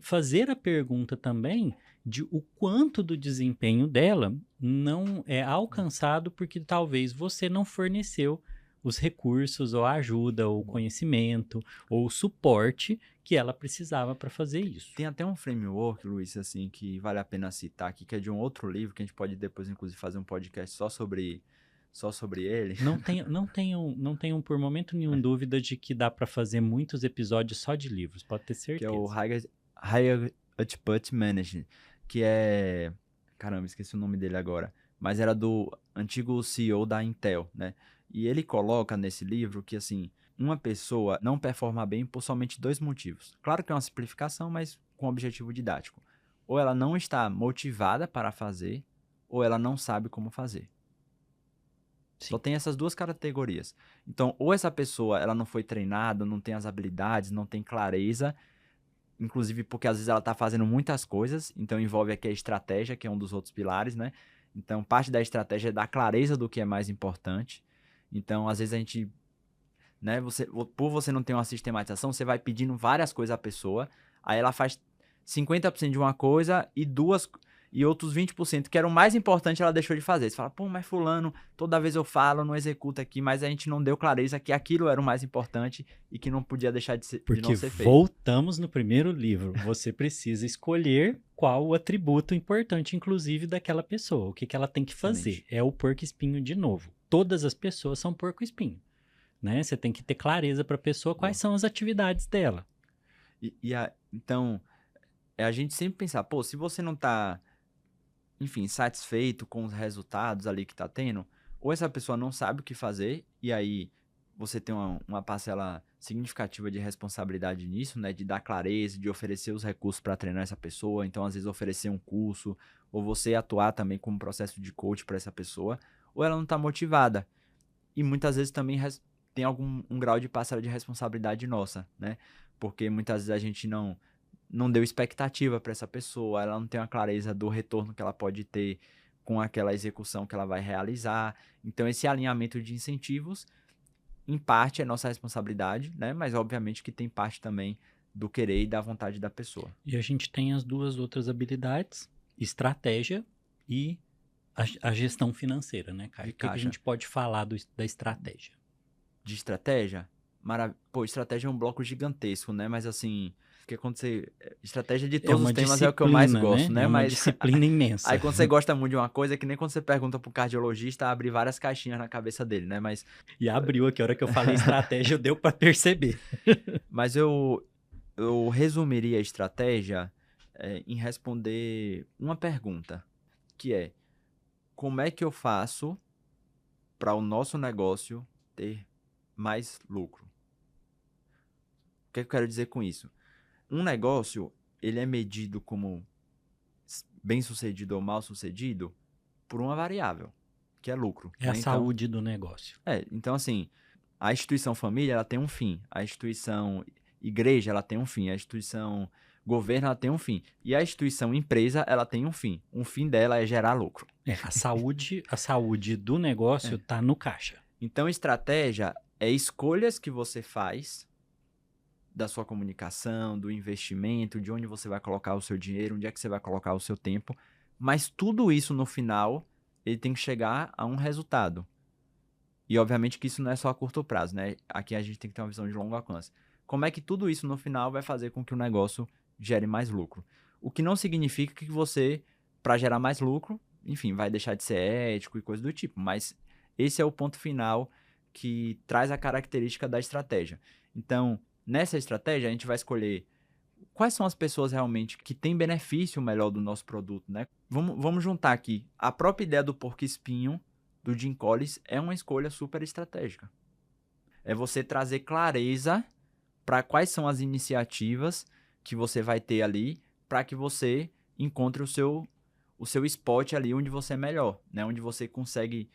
fazer a pergunta também de o quanto do desempenho dela não é alcançado porque talvez você não forneceu os recursos, ou a ajuda, ou o conhecimento, ou o suporte que ela precisava para fazer isso. Tem até um framework, Luiz, assim, que vale a pena citar aqui, que é de um outro livro, que a gente pode depois, inclusive, fazer um podcast só sobre ele. Não tenho por momento nenhum dúvida de que dá para fazer muitos episódios só de livros, pode ter Que é o certeza. Higher Output Management, que é... Caramba, esqueci o nome dele agora. Mas era do antigo CEO da Intel, né? E ele coloca nesse livro que, assim, uma pessoa não performa bem por somente 2 motivos. Claro que é uma simplificação, mas com objetivo didático. Ou ela não está motivada para fazer, ou ela não sabe como fazer. Só Sim. tem essas 2 categorias. Então, ou essa pessoa ela não foi treinada, não tem as habilidades, não tem clareza, inclusive porque às vezes ela está fazendo muitas coisas, então envolve aqui a estratégia, que é um dos outros pilares, né? Então, parte da estratégia é dar clareza do que é mais importante. Então, às vezes a gente, né, por você não ter uma sistematização, você vai pedindo várias coisas à pessoa, aí ela faz 50% de uma coisa e outros 20% que era o mais importante ela deixou de fazer. Você fala, pô, mas fulano, toda vez eu falo, não executa aqui, mas a gente não deu clareza que aquilo era o mais importante e que não podia deixar de não Porque ser feito. voltamos no primeiro livro. Você precisa escolher qual o atributo importante, inclusive, daquela pessoa. O que ela tem que fazer. Excelente. É o porco-espinho de novo. Todas as pessoas são porco-espinho. Né? Você tem que ter clareza para a pessoa quais são as atividades dela. Então, é a gente sempre pensar, pô, se você não tá, enfim, satisfeito com os resultados ali que tá tendo, ou essa pessoa não sabe o que fazer, e aí você tem uma parcela significativa de responsabilidade nisso, né? De dar clareza, de oferecer os recursos para treinar essa pessoa, então às vezes oferecer um curso, ou você atuar também como processo de coach para essa pessoa, ou ela não tá motivada. E muitas vezes também tem um grau de parcela de responsabilidade nossa, né? Porque muitas vezes a gente não deu expectativa para essa pessoa, ela não tem uma clareza do retorno que ela pode ter com aquela execução que ela vai realizar. Então, esse alinhamento de incentivos, em parte, é nossa responsabilidade, né? Mas, obviamente, que tem parte também do querer e da vontade da pessoa. E a gente tem as duas outras habilidades, estratégia e a gestão financeira, né, Caio? De O que a caixa. gente pode falar da estratégia? De estratégia? Pô, estratégia é um bloco gigantesco, né? Mas, assim... Porque quando você... Estratégia de É todos os uma temas é o que eu mais disciplina, gosto, né? né? É uma Mas disciplina imensa. aí quando você gosta muito de uma coisa, é que nem quando você pergunta pro cardiologista, abre várias caixinhas na cabeça dele, né? E abriu aqui, a hora que eu falei estratégia, deu para perceber. Mas eu resumiria a estratégia em responder uma pergunta, que é: como é que eu faço para o nosso negócio ter mais lucro? O que eu quero dizer com isso? Um negócio, ele é medido como bem-sucedido ou mal-sucedido por uma variável, que é lucro. É né? a saúde do negócio. Então assim, a instituição família, ela tem um fim. A instituição igreja, ela tem um fim. A instituição governo, ela tem um fim. E a instituição empresa, ela tem um fim. O fim dela é gerar lucro. A saúde do negócio tá no caixa. Então, estratégia é escolhas que você faz da sua comunicação, do investimento, de onde você vai colocar o seu dinheiro, onde é que você vai colocar o seu tempo. Mas tudo isso, no final, ele tem que chegar a um resultado. E, obviamente, que isso não é só a curto prazo, né? Aqui a gente tem que ter uma visão de longo alcance. Como é que tudo isso, no final, vai fazer com que o negócio gere mais lucro? O que não significa que você, para gerar mais lucro, enfim, vai deixar de ser ético e coisa do tipo. Mas esse é o ponto final que traz a característica da estratégia. Então, nessa estratégia, a gente vai escolher quais são as pessoas realmente que têm benefício melhor do nosso produto, né? Vamos juntar aqui. A própria ideia do porco-espinho, do Jim Collins, é uma escolha super estratégica. É você trazer clareza para quais são as iniciativas que você vai ter ali para que você encontre o seu spot ali onde você é melhor, né? Onde você consegue,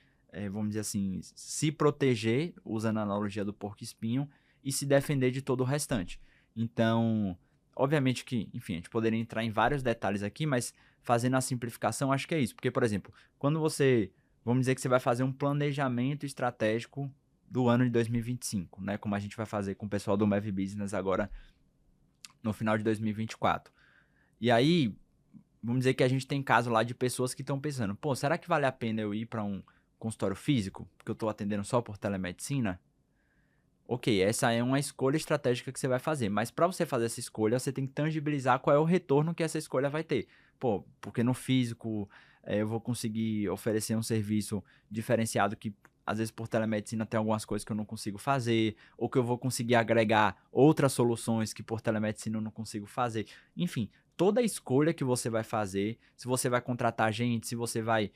vamos dizer assim, se proteger, usando a analogia do porco-espinho, e se defender de todo o restante. Então, obviamente que, enfim, a gente poderia entrar em vários detalhes aqui, mas fazendo a simplificação, acho que é isso. Porque, por exemplo, quando você, vamos dizer que você vai fazer um planejamento estratégico do ano de 2025, né? Como a gente vai fazer com o pessoal do Mav Business agora no final de 2024. E aí, vamos dizer que a gente tem caso lá de pessoas que estão pensando, pô, será que vale a pena eu ir para um consultório físico? Porque eu estou atendendo só por telemedicina? Ok, essa é uma escolha estratégica que você vai fazer, mas para você fazer essa escolha, você tem que tangibilizar qual é o retorno que essa escolha vai ter. Pô, porque no físico eu vou conseguir oferecer um serviço diferenciado que às vezes por telemedicina tem algumas coisas que eu não consigo fazer, ou que eu vou conseguir agregar outras soluções que por telemedicina eu não consigo fazer. Enfim, toda escolha que você vai fazer, se você vai contratar gente, se você vai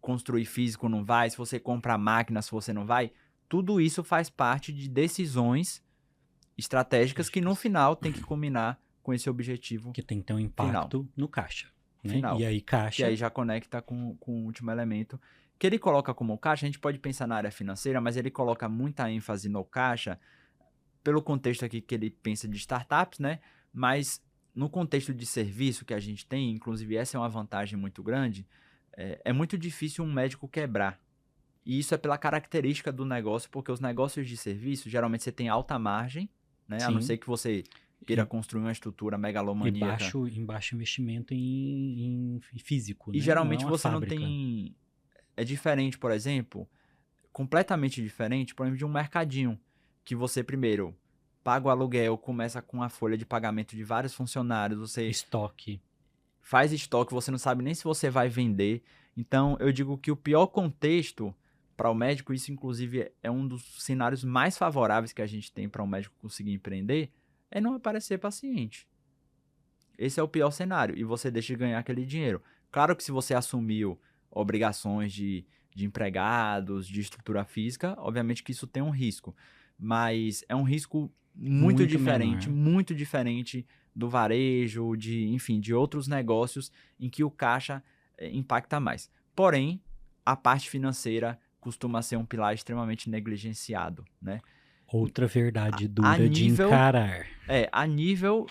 construir físico ou não vai, se você compra máquina, se você não vai, tudo isso faz parte de decisões estratégicas que no final tem que combinar com esse objetivo que tem que ter um impacto no caixa. Né? Final. E aí caixa... Que aí já conecta com o último elemento. Que ele coloca como caixa, a gente pode pensar na área financeira, mas ele coloca muita ênfase no caixa, pelo contexto aqui que ele pensa de startups, né? Mas no contexto de serviço que a gente tem, inclusive essa é uma vantagem muito grande, é muito difícil um médico quebrar. E isso é pela característica do negócio, porque os negócios de serviço, geralmente você tem alta margem, né? A não ser que você queira construir uma estrutura megalomaníaca. E baixo investimento em físico, E né? geralmente não é você fábrica. não tem... É diferente, por exemplo, completamente diferente, por exemplo, de um mercadinho, que você primeiro paga o aluguel, começa com a folha de pagamento de vários funcionários, você... Estoque. Faz estoque, você não sabe nem se você vai vender. Então, eu digo que o pior contexto para o médico, isso inclusive é um dos cenários mais favoráveis que a gente tem para um médico conseguir empreender, é não aparecer paciente. Esse é o pior cenário, e você deixa de ganhar aquele dinheiro. Claro que se você assumiu obrigações de empregados, de estrutura física, obviamente que isso tem um risco, mas é um risco muito diferente, menor. muito diferente do varejo, enfim, de outros negócios em que o caixa impacta mais. Porém, a parte financeira costuma ser um pilar extremamente negligenciado, né? Outra verdade dura de encarar. A nível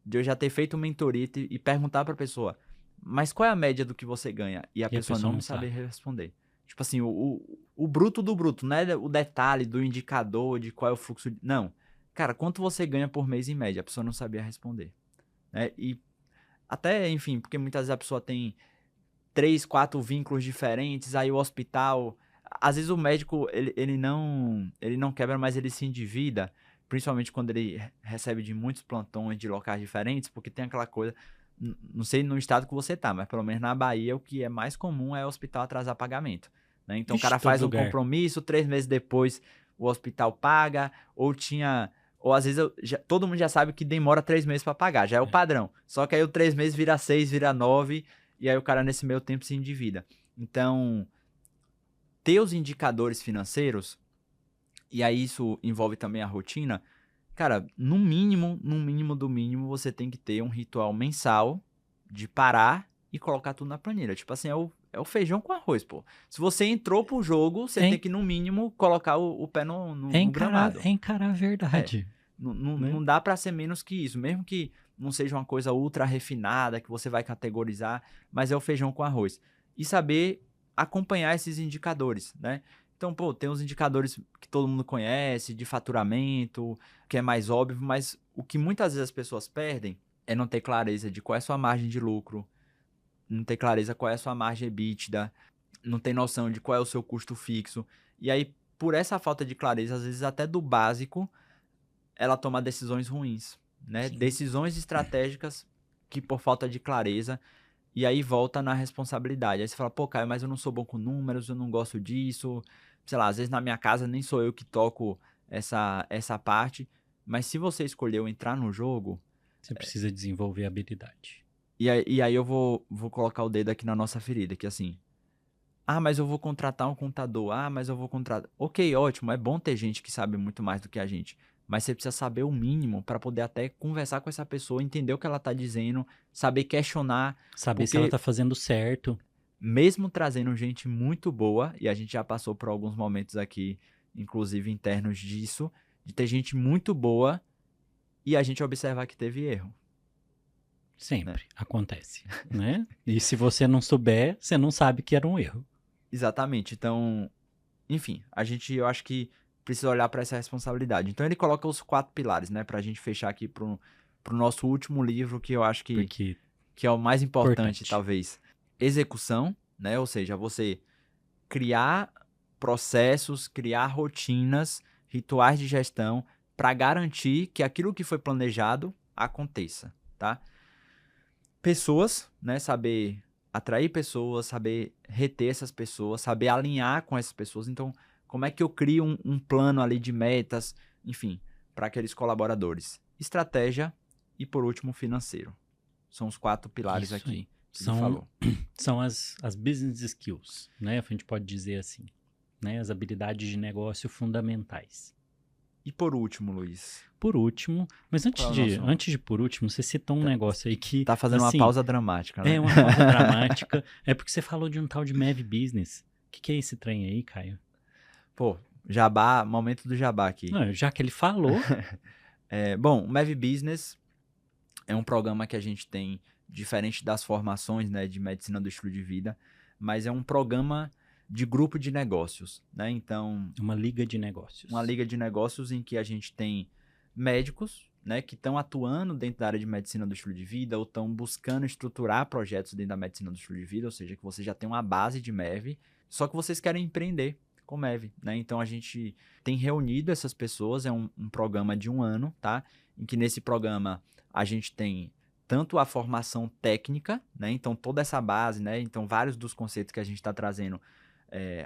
de eu já ter feito mentoria e perguntar para a pessoa, mas qual é a média do que você ganha? E a pessoa não me sabe responder. Tipo assim, o bruto do bruto, não é o detalhe do indicador de qual é o fluxo. Não. Cara, quanto você ganha por mês em média? A pessoa não sabia responder. Né? E até, enfim, porque muitas vezes a pessoa tem 3, 4 vínculos diferentes, aí o hospital... Às vezes o médico, ele não quebra, mas ele se endivida, principalmente quando ele recebe de muitos plantões de locais diferentes, porque tem aquela coisa... Não sei no estado que você tá, mas pelo menos na Bahia o que é mais comum é o hospital atrasar pagamento. Né? Então o cara faz um compromisso, 3 meses depois o hospital paga, ou às vezes todo mundo já sabe que demora 3 meses para pagar, já é o padrão. Só que aí o 3 meses vira 6, vira 9, e aí o cara nesse meio tempo se endivida. Então, ter os indicadores financeiros e aí isso envolve também a rotina, cara, no mínimo do mínimo, você tem que ter um ritual mensal de parar e colocar tudo na planilha. Tipo assim, é o feijão com arroz, pô. Se você entrou pro jogo, você É, tem que, no mínimo, colocar o pé é no encarar, gramado. é encarar a É, verdade, né? não dá pra ser menos que isso. Mesmo que não seja uma coisa ultra refinada, que você vai categorizar, mas é o feijão com arroz. E saber acompanhar esses indicadores, né? Então, pô, tem os indicadores que todo mundo conhece, de faturamento, que é mais óbvio, mas o que muitas vezes as pessoas perdem é não ter clareza de qual é a sua margem de lucro, não ter clareza qual é a sua margem EBITDA, não tem noção de qual é o seu custo fixo. E aí, por essa falta de clareza, às vezes até do básico, ela toma decisões ruins, né? Sim. Decisões estratégicas que por falta de clareza, e aí volta na responsabilidade. Aí você fala, pô, Caio, mas eu não sou bom com números, eu não gosto disso. Sei lá, às vezes na minha casa nem sou eu que toco essa parte. Mas se você escolheu entrar no jogo, Você precisa desenvolver habilidade. e aí eu vou colocar o dedo aqui na nossa ferida, que assim, ah, mas eu vou contratar um contador. Ah, mas eu vou contratar. Ok, ótimo. É bom ter gente que sabe muito mais do que a gente. Mas você precisa saber o mínimo para poder até conversar com essa pessoa, entender o que ela tá dizendo, saber questionar. Saber se ela Porque tá fazendo certo. mesmo trazendo gente muito boa, e a gente já passou por alguns momentos aqui, inclusive internos disso, de ter gente muito boa e a gente observar que teve erro, né? Sempre acontece, né? E se você não souber, você não sabe que era um erro. Exatamente. Então, enfim, eu acho que precisa olhar para essa responsabilidade. Então ele coloca os 4 pilares, né, pra gente fechar aqui pro nosso último livro, que eu acho Porque que é o mais importante, importante. talvez. Execução, né, ou seja, você criar processos, criar rotinas, rituais de gestão para garantir que aquilo que foi planejado aconteça, tá? Pessoas, né, saber atrair pessoas, saber reter essas pessoas, saber alinhar com essas pessoas. Então, como é que eu crio um plano ali de metas, enfim, para aqueles colaboradores? Estratégia e, por último, financeiro. São os 4 pilares Isso aí. aqui que ele falou. São as business skills, né? A gente pode dizer assim, né? As habilidades de negócio fundamentais. E por último, Luiz, Por último, mas qual é o nosso... antes de por último, você citou um negócio aí que, Tá fazendo uma assim, pausa dramática, né? é uma pausa dramática. É porque você falou de um tal de Mav Business. O que é esse trem aí, Caio? Pô, jabá, momento do jabá aqui. Não, já que ele falou, Bom, o Mav Business é um programa que a gente tem, diferente das formações, né, de medicina do estilo de vida, mas é um programa de grupo de negócios, né? Então, uma liga de negócios. uma liga de negócios em que a gente tem médicos, né, que estão atuando dentro da área de medicina do estilo de vida ou estão buscando estruturar projetos dentro da medicina do estilo de vida, ou seja, que você já tem uma base de MEV, só que vocês querem empreender com MEV, né? Então a gente tem reunido essas pessoas, é um programa de 1 ano, tá? Em que nesse programa a gente tem tanto a formação técnica, né? Então toda essa base, né? Então vários dos conceitos que a gente está trazendo,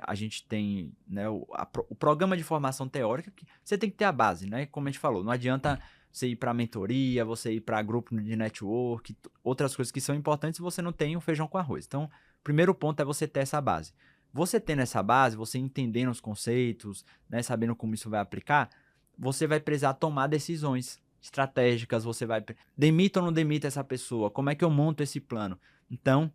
a gente tem, né, o programa de formação teórica, que você tem que ter a base, né? Como a gente falou, não adianta você ir para mentoria, você ir para grupo de network, outras coisas que são importantes se você não tem o feijão com arroz. Então, o primeiro ponto é você ter essa base. Você tendo essa base, você entendendo os conceitos, né, sabendo como isso vai aplicar, você vai precisar tomar decisões estratégicas, você vai... Demita ou não demita essa pessoa? Como é que eu monto esse plano? Então,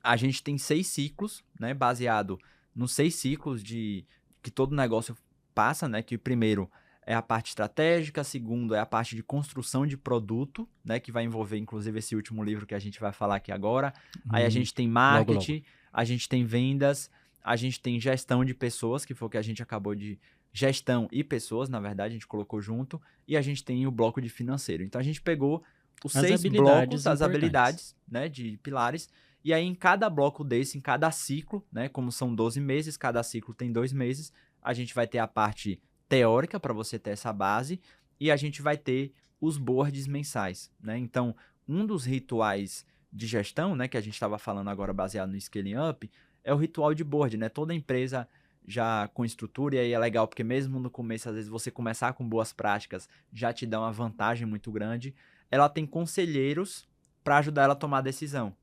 a gente tem 6 ciclos, né, baseado nos 6 ciclos que todo negócio passa, né, que o primeiro é a parte estratégica, segundo é a parte de construção de produto, né, que vai envolver inclusive esse último livro que a gente vai falar aqui agora. Aí a gente tem marketing, logo. a gente tem vendas, a gente tem gestão de pessoas, que foi o que a gente acabou de... Gestão e pessoas, na verdade, a gente colocou junto, e a gente tem o bloco de financeiro. Então a gente pegou os 6 blocos, as habilidades, né, de pilares, e aí, em cada bloco desse, em cada ciclo, né, como são 12 meses, cada ciclo tem 2 meses, a gente vai ter a parte teórica para você ter essa base e a gente vai ter os boards mensais, né? Então, um dos rituais de gestão, né, que a gente estava falando agora baseado no Scaling Up, é o ritual de board, né? Toda empresa já com estrutura, e aí é legal porque mesmo no começo, às vezes você começar com boas práticas já te dá uma vantagem muito grande. Ela tem conselheiros para ajudar ela a tomar a decisão.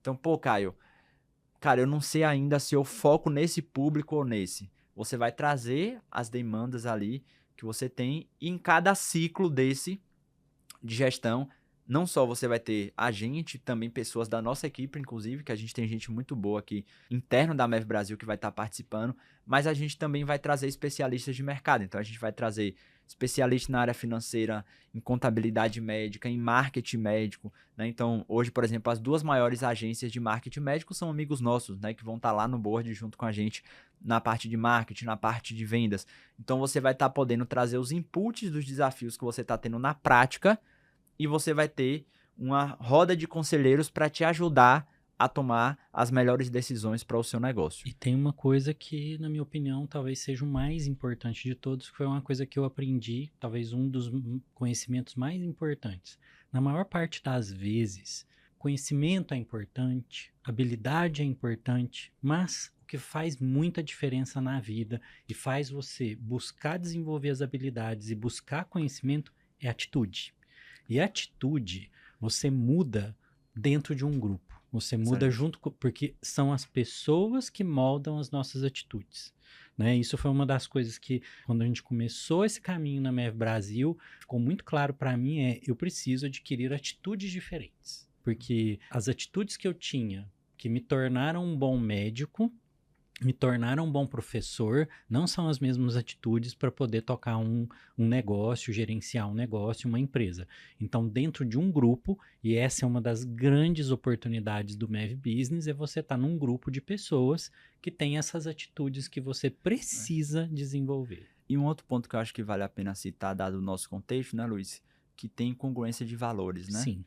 Então, pô, Caio, cara, eu não sei ainda se eu foco nesse público ou nesse. você vai trazer as demandas ali que você tem, e em cada ciclo desse de gestão, não só você vai ter a gente, também pessoas da nossa equipe, inclusive, que a gente tem gente muito boa aqui, interno da MEV Brasil, que vai estar participando, mas a gente também vai trazer especialistas de mercado. Então, a gente vai trazer especialistas na área financeira, em contabilidade médica, em marketing médico, né? Então, hoje, por exemplo, as 2 maiores agências de marketing médico são amigos nossos, né? Que vão estar lá no board junto com a gente na parte de marketing, na parte de vendas. Então, você vai estar podendo trazer os inputs dos desafios que você está tendo na prática, e você vai ter uma roda de conselheiros para te ajudar a tomar as melhores decisões para o seu negócio. E tem uma coisa que, na minha opinião, talvez seja o mais importante de todos, que foi uma coisa que eu aprendi, talvez um dos conhecimentos mais importantes. Na maior parte das vezes, conhecimento é importante, habilidade é importante, mas o que faz muita diferença na vida e faz você buscar desenvolver as habilidades e buscar conhecimento é atitude. E atitude, você muda dentro de um grupo. Você muda porque são as pessoas que moldam as nossas atitudes. Né? Isso foi uma das coisas que, quando a gente começou esse caminho na MEV Brasil, ficou muito claro para mim, eu preciso adquirir atitudes diferentes. Porque as atitudes que eu tinha, que me tornaram um bom médico, me tornaram um bom professor, não são as mesmas atitudes para poder tocar um negócio, gerenciar um negócio, uma empresa. Então, dentro de um grupo, e essa é uma das grandes oportunidades do MEV Business, é você estar num grupo de pessoas que tem essas atitudes que você precisa desenvolver. E um outro ponto que eu acho que vale a pena citar, dado o nosso contexto, né, Luiz? Que tem congruência de valores, né? Sim.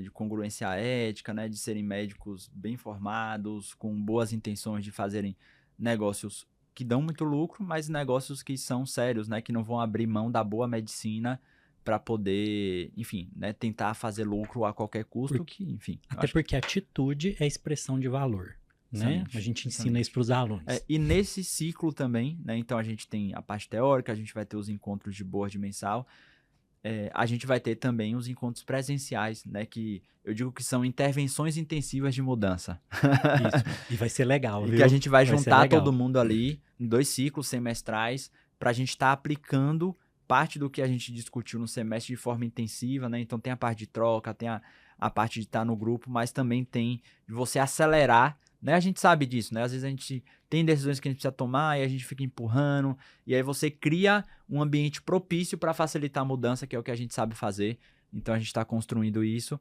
De congruência ética, né, de serem médicos bem formados, com boas intenções de fazerem negócios que dão muito lucro, mas negócios que são sérios, né, que não vão abrir mão da boa medicina para poder, enfim, né, tentar fazer lucro a qualquer custo. Até porque atitude é expressão de valor. Né? A gente ensina isso para os alunos. E nesse ciclo também, né, então a gente tem a parte teórica, a gente vai ter os encontros de board mensal, a gente vai ter também os encontros presenciais, né? Que eu digo que são intervenções intensivas de mudança. Isso. E vai ser legal, viu? Que a gente vai juntar todo mundo ali em 2 ciclos semestrais para a gente estar aplicando parte do que a gente discutiu no semestre de forma intensiva, né? Então tem a parte de troca, tem a parte de estar no grupo, mas também tem de você acelerar, né? A gente sabe disso, né? Às vezes a gente tem decisões que a gente precisa tomar e a gente fica empurrando, e aí você cria um ambiente propício para facilitar a mudança, que é o que a gente sabe fazer. Então a gente está construindo isso.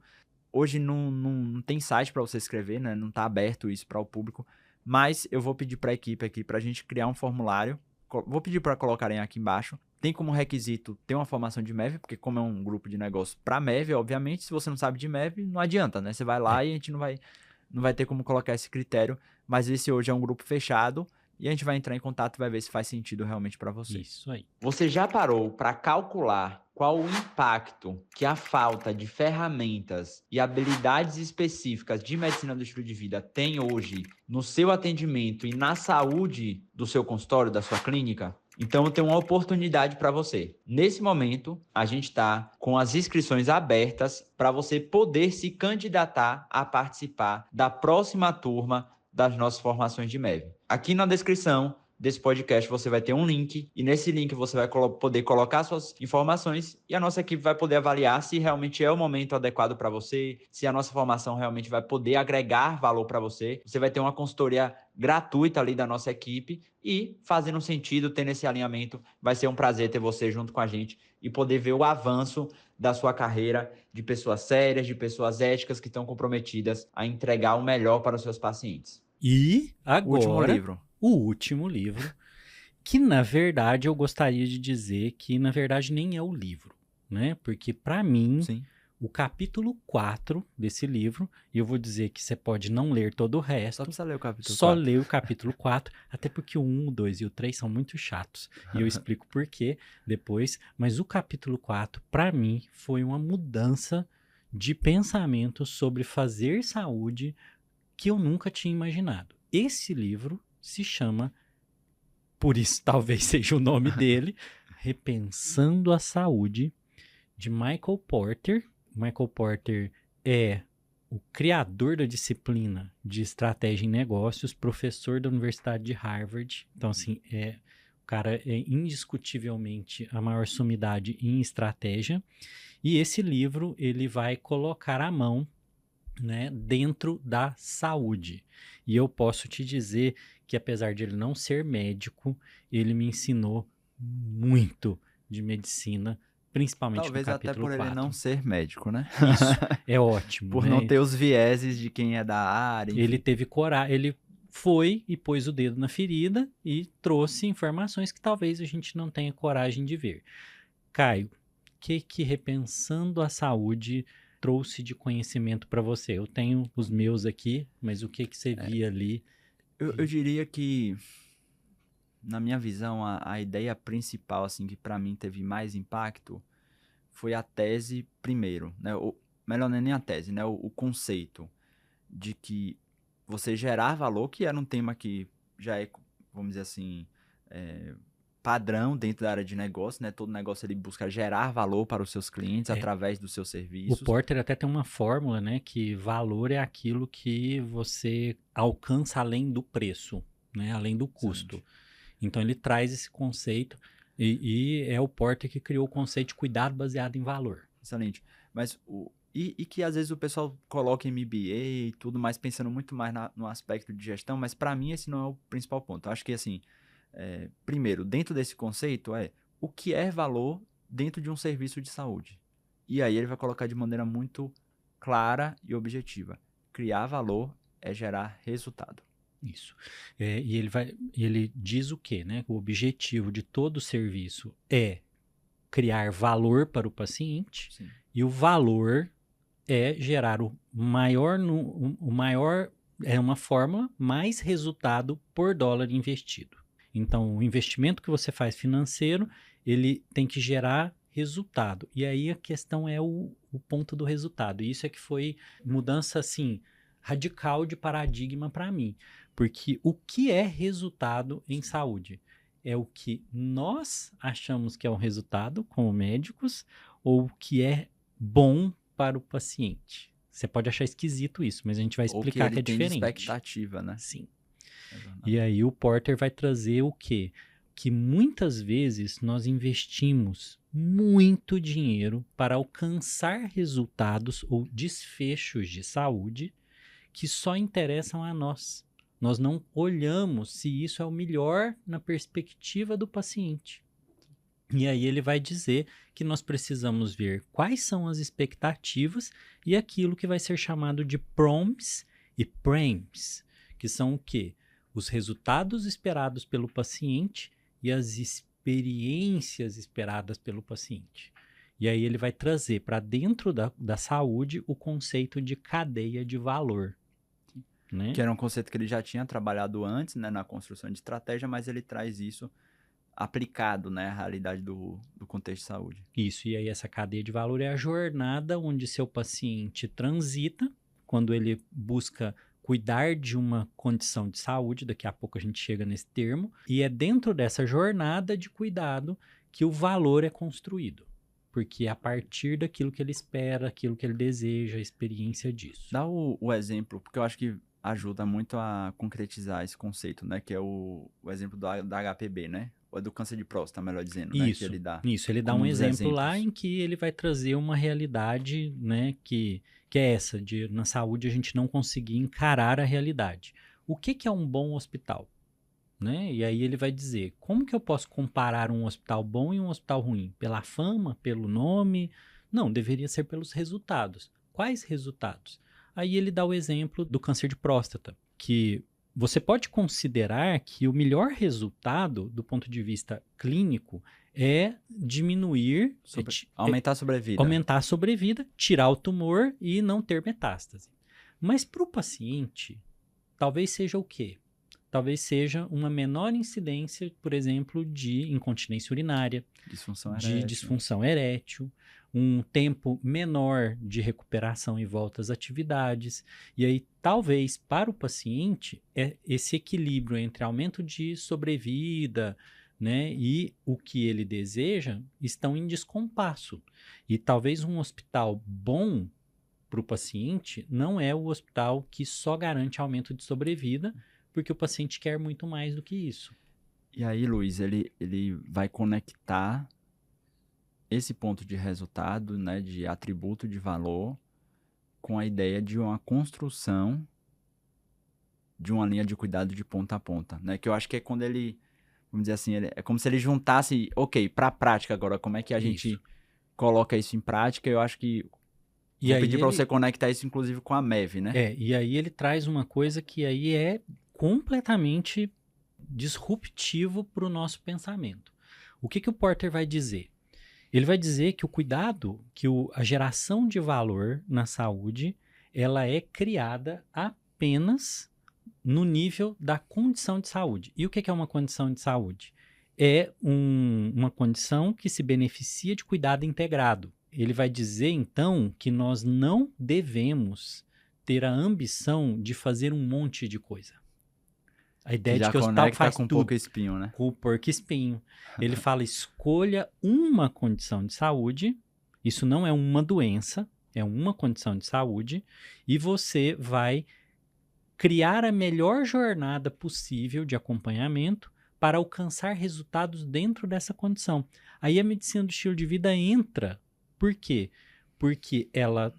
Hoje não tem site para você escrever, né? Não está aberto isso para o público, mas eu vou pedir para a equipe aqui para a gente criar um formulário. Vou pedir para colocarem aqui embaixo. Tem como requisito ter uma formação de MEV, porque como é um grupo de negócio para MEV, obviamente, se você não sabe de MEV, não adianta, né? Você vai lá e a gente não vai ter como colocar esse critério, mas esse hoje é um grupo fechado e a gente vai entrar em contato e vai ver se faz sentido realmente para você. Isso aí. Você já parou para calcular qual o impacto que a falta de ferramentas e habilidades específicas de medicina do estilo de vida tem hoje no seu atendimento e na saúde do seu consultório, da sua clínica? Então, eu tenho uma oportunidade para você. Nesse momento, a gente está com as inscrições abertas para você poder se candidatar a participar da próxima turma das nossas formações de MEV. Aqui na descrição desse podcast você vai ter um link e nesse link você vai poder colocar suas informações e a nossa equipe vai poder avaliar se realmente é o momento adequado para você, se a nossa formação realmente vai poder agregar valor para você. Você vai ter uma consultoria gratuita ali da nossa equipe e, fazendo sentido, tendo esse alinhamento, vai ser um prazer ter você junto com a gente e poder ver o avanço da sua carreira de pessoas sérias, de pessoas éticas que estão comprometidas a entregar o melhor para os seus pacientes. E agora, o último livro, que na verdade eu gostaria de dizer que na verdade nem é o livro, né? Porque para mim, sim, o capítulo 4 desse livro, e eu vou dizer que você pode não ler todo o resto, só precisa ler o capítulo 4. Só ler o capítulo 4, até porque o 1, o 2 e o 3 são muito chatos, e eu explico por quê depois, mas o capítulo 4, para mim, foi uma mudança de pensamento sobre fazer saúde que eu nunca tinha imaginado. Esse livro se chama, por isso talvez seja o nome dele, Repensando a Saúde, de Michael Porter. Michael Porter é o criador da disciplina de estratégia em negócios, professor da Universidade de Harvard. Então, assim, o cara é indiscutivelmente a maior sumidade em estratégia. E esse livro, ele vai colocar a mão, né, dentro da saúde. E eu posso te dizer que, apesar de ele não ser médico, ele me ensinou muito de medicina, principalmente no Talvez até capítulo por ele não 4. ser médico, né? Isso, é ótimo, Por né? não ter os vieses de quem é da área, enfim. Ele teve coragem, ele foi e pôs o dedo na ferida e trouxe informações que talvez a gente não tenha coragem de ver. Caio, o que Repensando a Saúde trouxe de conhecimento para você? Eu tenho os meus aqui, mas o que você via ali? Eu diria que, na minha visão, a ideia principal, assim, que para mim teve mais impacto foi a tese primeiro, né? Melhor não é nem a tese, né? O conceito de que você gerar valor, que era um tema que já é, vamos dizer assim, padrão dentro da área de negócio, né? Todo negócio ele busca gerar valor para os seus clientes através dos seus O serviços. Porter até tem uma fórmula, né? Que valor é aquilo que você alcança além do preço, né? Além do custo. Excelente. Então ele traz esse conceito e é o Porter que criou o conceito de cuidado baseado em valor. Excelente. Mas e que às vezes o pessoal coloca MBA e tudo mais, pensando muito mais no aspecto de gestão, mas para mim esse não é o principal ponto. Eu acho que assim, primeiro, dentro desse conceito o que é valor dentro de um serviço de saúde. E aí ele vai colocar de maneira muito clara e objetiva. Criar valor é gerar resultado. Isso. E ele diz o quê, né? O objetivo de todo serviço é criar valor para o paciente. Sim. E o valor é gerar é uma fórmula mais resultado por dólar investido. Então, o investimento que você faz financeiro, ele tem que gerar resultado. E aí a questão é o ponto do resultado. E isso é que foi mudança, assim, radical de paradigma para mim. Porque o que é resultado em saúde? É o que nós achamos que é um resultado como médicos ou o que é bom para o paciente. Você pode achar esquisito isso, mas a gente vai explicar que é diferente. Ou que ele tem de expectativa, né? Sim. E aí o Porter vai trazer o quê? Que muitas vezes nós investimos muito dinheiro para alcançar resultados ou desfechos de saúde que só interessam a nós. Nós não olhamos se isso é o melhor na perspectiva do paciente. E aí ele vai dizer que nós precisamos ver quais são as expectativas e aquilo que vai ser chamado de PROMs e PRAMs, que são o quê? Os resultados esperados pelo paciente e as experiências esperadas pelo paciente. E aí ele vai trazer para dentro da saúde o conceito de cadeia de valor. Né? Que era um conceito que ele já tinha trabalhado antes, né, na construção de estratégia, mas ele traz isso aplicado, né, à realidade do contexto de saúde. Isso, e aí essa cadeia de valor é a jornada onde seu paciente transita, quando ele busca cuidar de uma condição de saúde, daqui a pouco a gente chega nesse termo, e é dentro dessa jornada de cuidado que o valor é construído, porque é a partir daquilo que ele espera, aquilo que ele deseja, a experiência disso. Dá o exemplo, porque eu acho que ajuda muito a concretizar esse conceito, né, que é o exemplo da HPB, né? Ou do câncer de próstata, melhor dizendo, né? Isso, que ele dá. ele dá como um um dos exemplo lá exemplos. em que ele vai trazer uma realidade, né, que é essa, de na saúde a gente não conseguir encarar a realidade. O que é um bom hospital? Né? E aí ele vai dizer, como que eu posso comparar um hospital bom e um hospital ruim? Pela fama? Pelo nome? Não, deveria ser pelos resultados. Quais resultados? Aí ele dá o exemplo do câncer de próstata, que você pode considerar que o melhor resultado do ponto de vista clínico é diminuir, aumentar a sobrevida. Aumentar a sobrevida, tirar o tumor e não ter metástase. Mas para o paciente, talvez seja o quê? Talvez seja uma menor incidência, por exemplo, de incontinência urinária, de disfunção erétil, um tempo menor de recuperação e volta às atividades. E aí, talvez, para o paciente, esse equilíbrio entre aumento de sobrevida, né, e o que ele deseja estão em descompasso. E talvez um hospital bom para o paciente não é o hospital que só garante aumento de sobrevida, porque o paciente quer muito mais do que isso. E aí, Luiz, ele vai conectar esse ponto de resultado, né, de atributo de valor, com a ideia de uma construção de uma linha de cuidado de ponta a ponta, né? Que eu acho que é quando ele, vamos dizer assim, é como se ele juntasse, ok, para a prática agora, como é que a gente coloca isso em prática? Eu acho que E vou aí pedir para você conectar isso, inclusive, com a MEV, né? e aí ele traz uma coisa que aí é completamente disruptivo para o nosso pensamento. O que o Porter vai dizer? Ele vai dizer que o cuidado, a geração de valor na saúde, ela é criada apenas no nível da condição de saúde. E o que é uma condição de saúde? É uma condição que se beneficia de cuidado integrado. Ele vai dizer, então, que nós não devemos ter a ambição de fazer um monte de coisa. A ideia de que o hospital faz com tudo. porco espinho, né? Com o porco espinho. Ele fala, escolha uma condição de saúde, isso não é uma doença, é uma condição de saúde, e você vai criar a melhor jornada possível de acompanhamento para alcançar resultados dentro dessa condição. Aí a medicina do estilo de vida entra. Por quê? Porque ela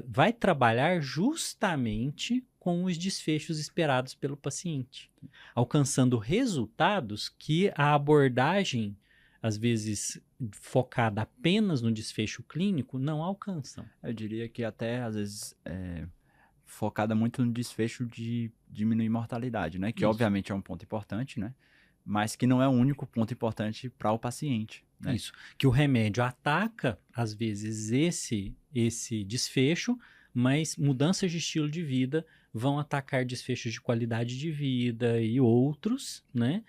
vai trabalhar justamente com os desfechos esperados pelo paciente, alcançando resultados que a abordagem, às vezes focada apenas no desfecho clínico, não alcançam. Eu diria que até, às vezes, focada muito no desfecho de diminuir mortalidade, né? Que Isso. obviamente é um ponto importante, né? Mas que não é o único ponto importante para o paciente, né? Isso. Que o remédio ataca, às vezes, esse desfecho, mas mudanças de estilo de vida vão atacar desfechos de qualidade de vida e outros, né?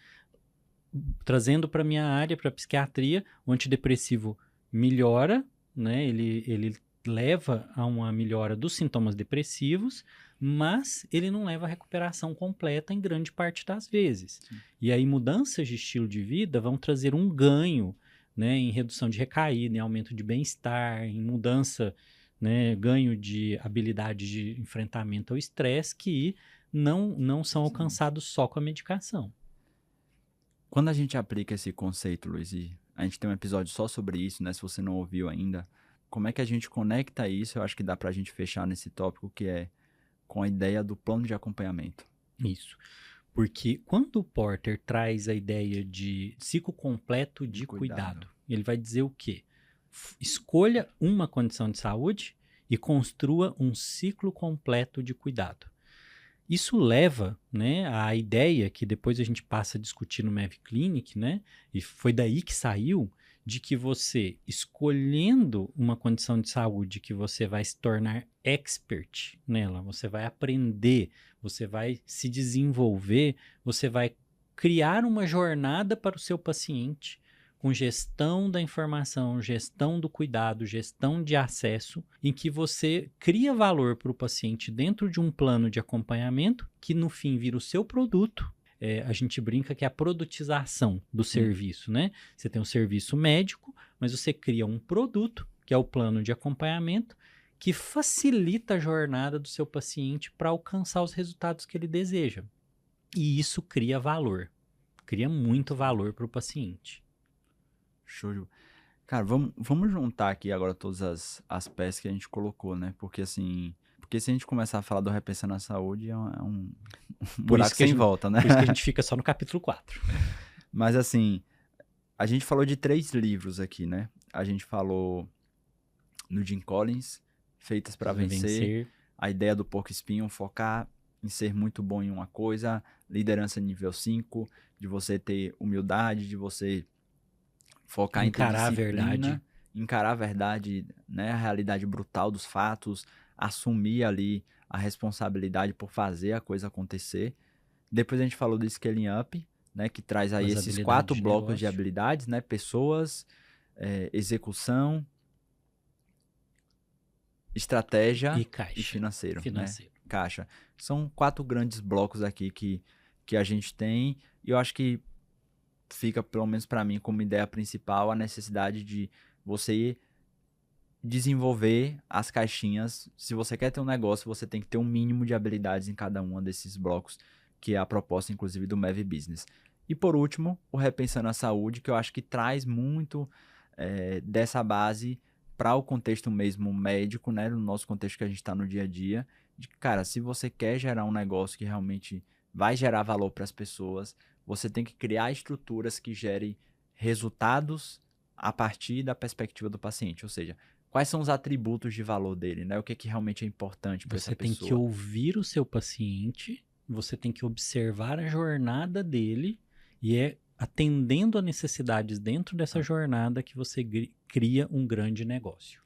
Trazendo para minha área, para a psiquiatria, o antidepressivo melhora, né? Ele leva a uma melhora dos sintomas depressivos, mas ele não leva à recuperação completa em grande parte das vezes. Sim. E aí mudanças de estilo de vida vão trazer um ganho, né, em redução de recaída, em aumento de bem-estar, em mudança, né, ganho de habilidade de enfrentamento ao estresse que não são alcançados só com a medicação. Quando a gente aplica esse conceito, Luiz, e a gente tem um episódio só sobre isso, né? Se você não ouviu ainda, como é que a gente conecta isso? Eu acho que dá pra gente fechar nesse tópico que é com a ideia do plano de acompanhamento. Isso. Porque quando o Porter traz a ideia de ciclo completo de cuidado, ele vai dizer o quê? Escolha uma condição de saúde e construa um ciclo completo de cuidado. Isso leva, né, à ideia que depois a gente passa a discutir no Mav Clinic, né, e foi daí que saiu, de que você, escolhendo uma condição de saúde que você vai se tornar expert nela, você vai aprender, você vai se desenvolver, você vai criar uma jornada para o seu paciente com gestão da informação, gestão do cuidado, gestão de acesso, em que você cria valor para o paciente dentro de um plano de acompanhamento que no fim vira o seu produto. A gente brinca que é a produtização do serviço, né? Você tem um serviço médico, mas você cria um produto, que é o plano de acompanhamento, que facilita a jornada do seu paciente para alcançar os resultados que ele deseja. E isso cria valor, cria muito valor para o paciente. Show de... Cara, vamos juntar aqui agora todas as peças que a gente colocou, né? Porque assim... Porque se a gente começar a falar do Repensando a Saúde, é um buraco sem volta, né? Por isso que a gente fica só no capítulo 4. Mas assim, a gente falou de 3 livros aqui, né? A gente falou no Jim Collins, Feitas para Vencer, a ideia do porco espinho, focar em ser muito bom em uma coisa, liderança nível 5, de você ter humildade, de você focar em ter disciplina, encarar a verdade, né? A realidade brutal dos fatos, assumir ali a responsabilidade por fazer a coisa acontecer. Depois a gente falou do Scaling Up, né, que traz aí esses 4 blocos de habilidades, né? Pessoas, execução, estratégia e financeiro. Né? Caixa. São 4 grandes blocos aqui que a gente tem, e eu acho que fica, pelo menos para mim, como ideia principal, a necessidade de você desenvolver as caixinhas. Se você quer ter um negócio, você tem que ter um mínimo de habilidades em cada um desses blocos, que é a proposta, inclusive, do Mev Business. E por último, o Repensando a Saúde, que eu acho que traz muito dessa base para o contexto mesmo médico, né? No nosso contexto que a gente está no dia a dia. De, cara, se você quer gerar um negócio que realmente vai gerar valor para as pessoas, você tem que criar estruturas que gerem resultados a partir da perspectiva do paciente. Ou seja, quais são os atributos de valor dele, né? O que realmente é importante para essa pessoa. Você tem que ouvir o seu paciente, você tem que observar a jornada dele e é atendendo a necessidades dentro dessa jornada que você cria um grande negócio.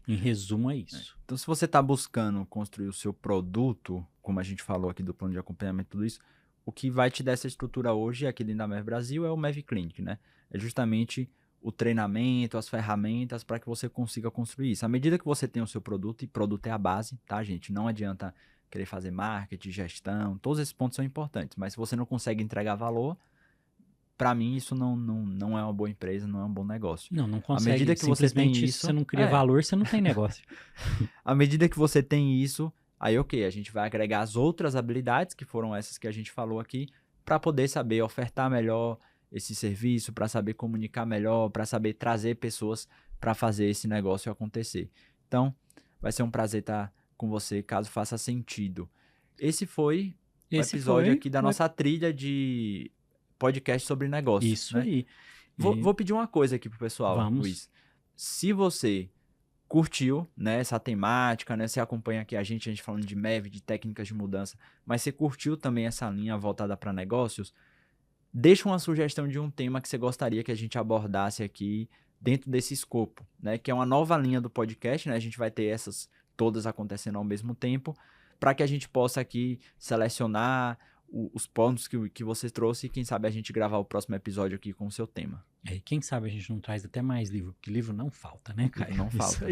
Em resumo, é isso. Então, se você está buscando construir o seu produto, como a gente falou aqui do plano de acompanhamento, tudo isso, o que vai te dar essa estrutura hoje aqui dentro da Mev Brasil é o Mev Clinic, né? É justamente o treinamento, as ferramentas para que você consiga construir isso. À medida que você tem o seu produto, e produto é a base, tá, gente? Não adianta querer fazer marketing, gestão, todos esses pontos são importantes, mas se você não consegue entregar valor, para mim isso não é uma boa empresa, não é um bom negócio. Não consegue. À medida que você tem isso, se você não cria valor, você não tem negócio. À medida que você tem isso, aí ok, a gente vai agregar as outras habilidades, que foram essas que a gente falou aqui, para poder saber ofertar melhor esse serviço, para saber comunicar melhor, para saber trazer pessoas para fazer esse negócio acontecer. Então, vai ser um prazer estar com você, caso faça sentido. Esse foi o episódio aqui da nossa trilha de podcast sobre negócio. Isso, né? aí. Vou pedir uma coisa aqui pro pessoal, Vamos. Luiz. Se você curtiu, né, essa temática, né, você acompanha aqui a gente falando de MEV, de técnicas de mudança, mas você curtiu também essa linha voltada para negócios, deixa uma sugestão de um tema que você gostaria que a gente abordasse aqui dentro desse escopo, né, que é uma nova linha do podcast, né, a gente vai ter essas todas acontecendo ao mesmo tempo, para que a gente possa aqui selecionar os pontos que você trouxe e quem sabe a gente gravar o próximo episódio aqui com o seu tema. E quem sabe a gente não traz até mais livro, porque livro não falta, né, Caio? Não falta.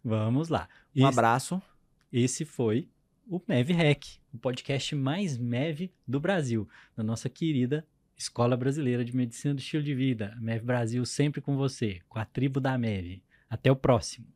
Vamos lá. Um abraço. Esse foi o MEV Hack, o podcast mais MEV do Brasil, da nossa querida Escola Brasileira de Medicina do Estilo de Vida. MEV Brasil sempre com você, com a tribo da MEV. Até o próximo.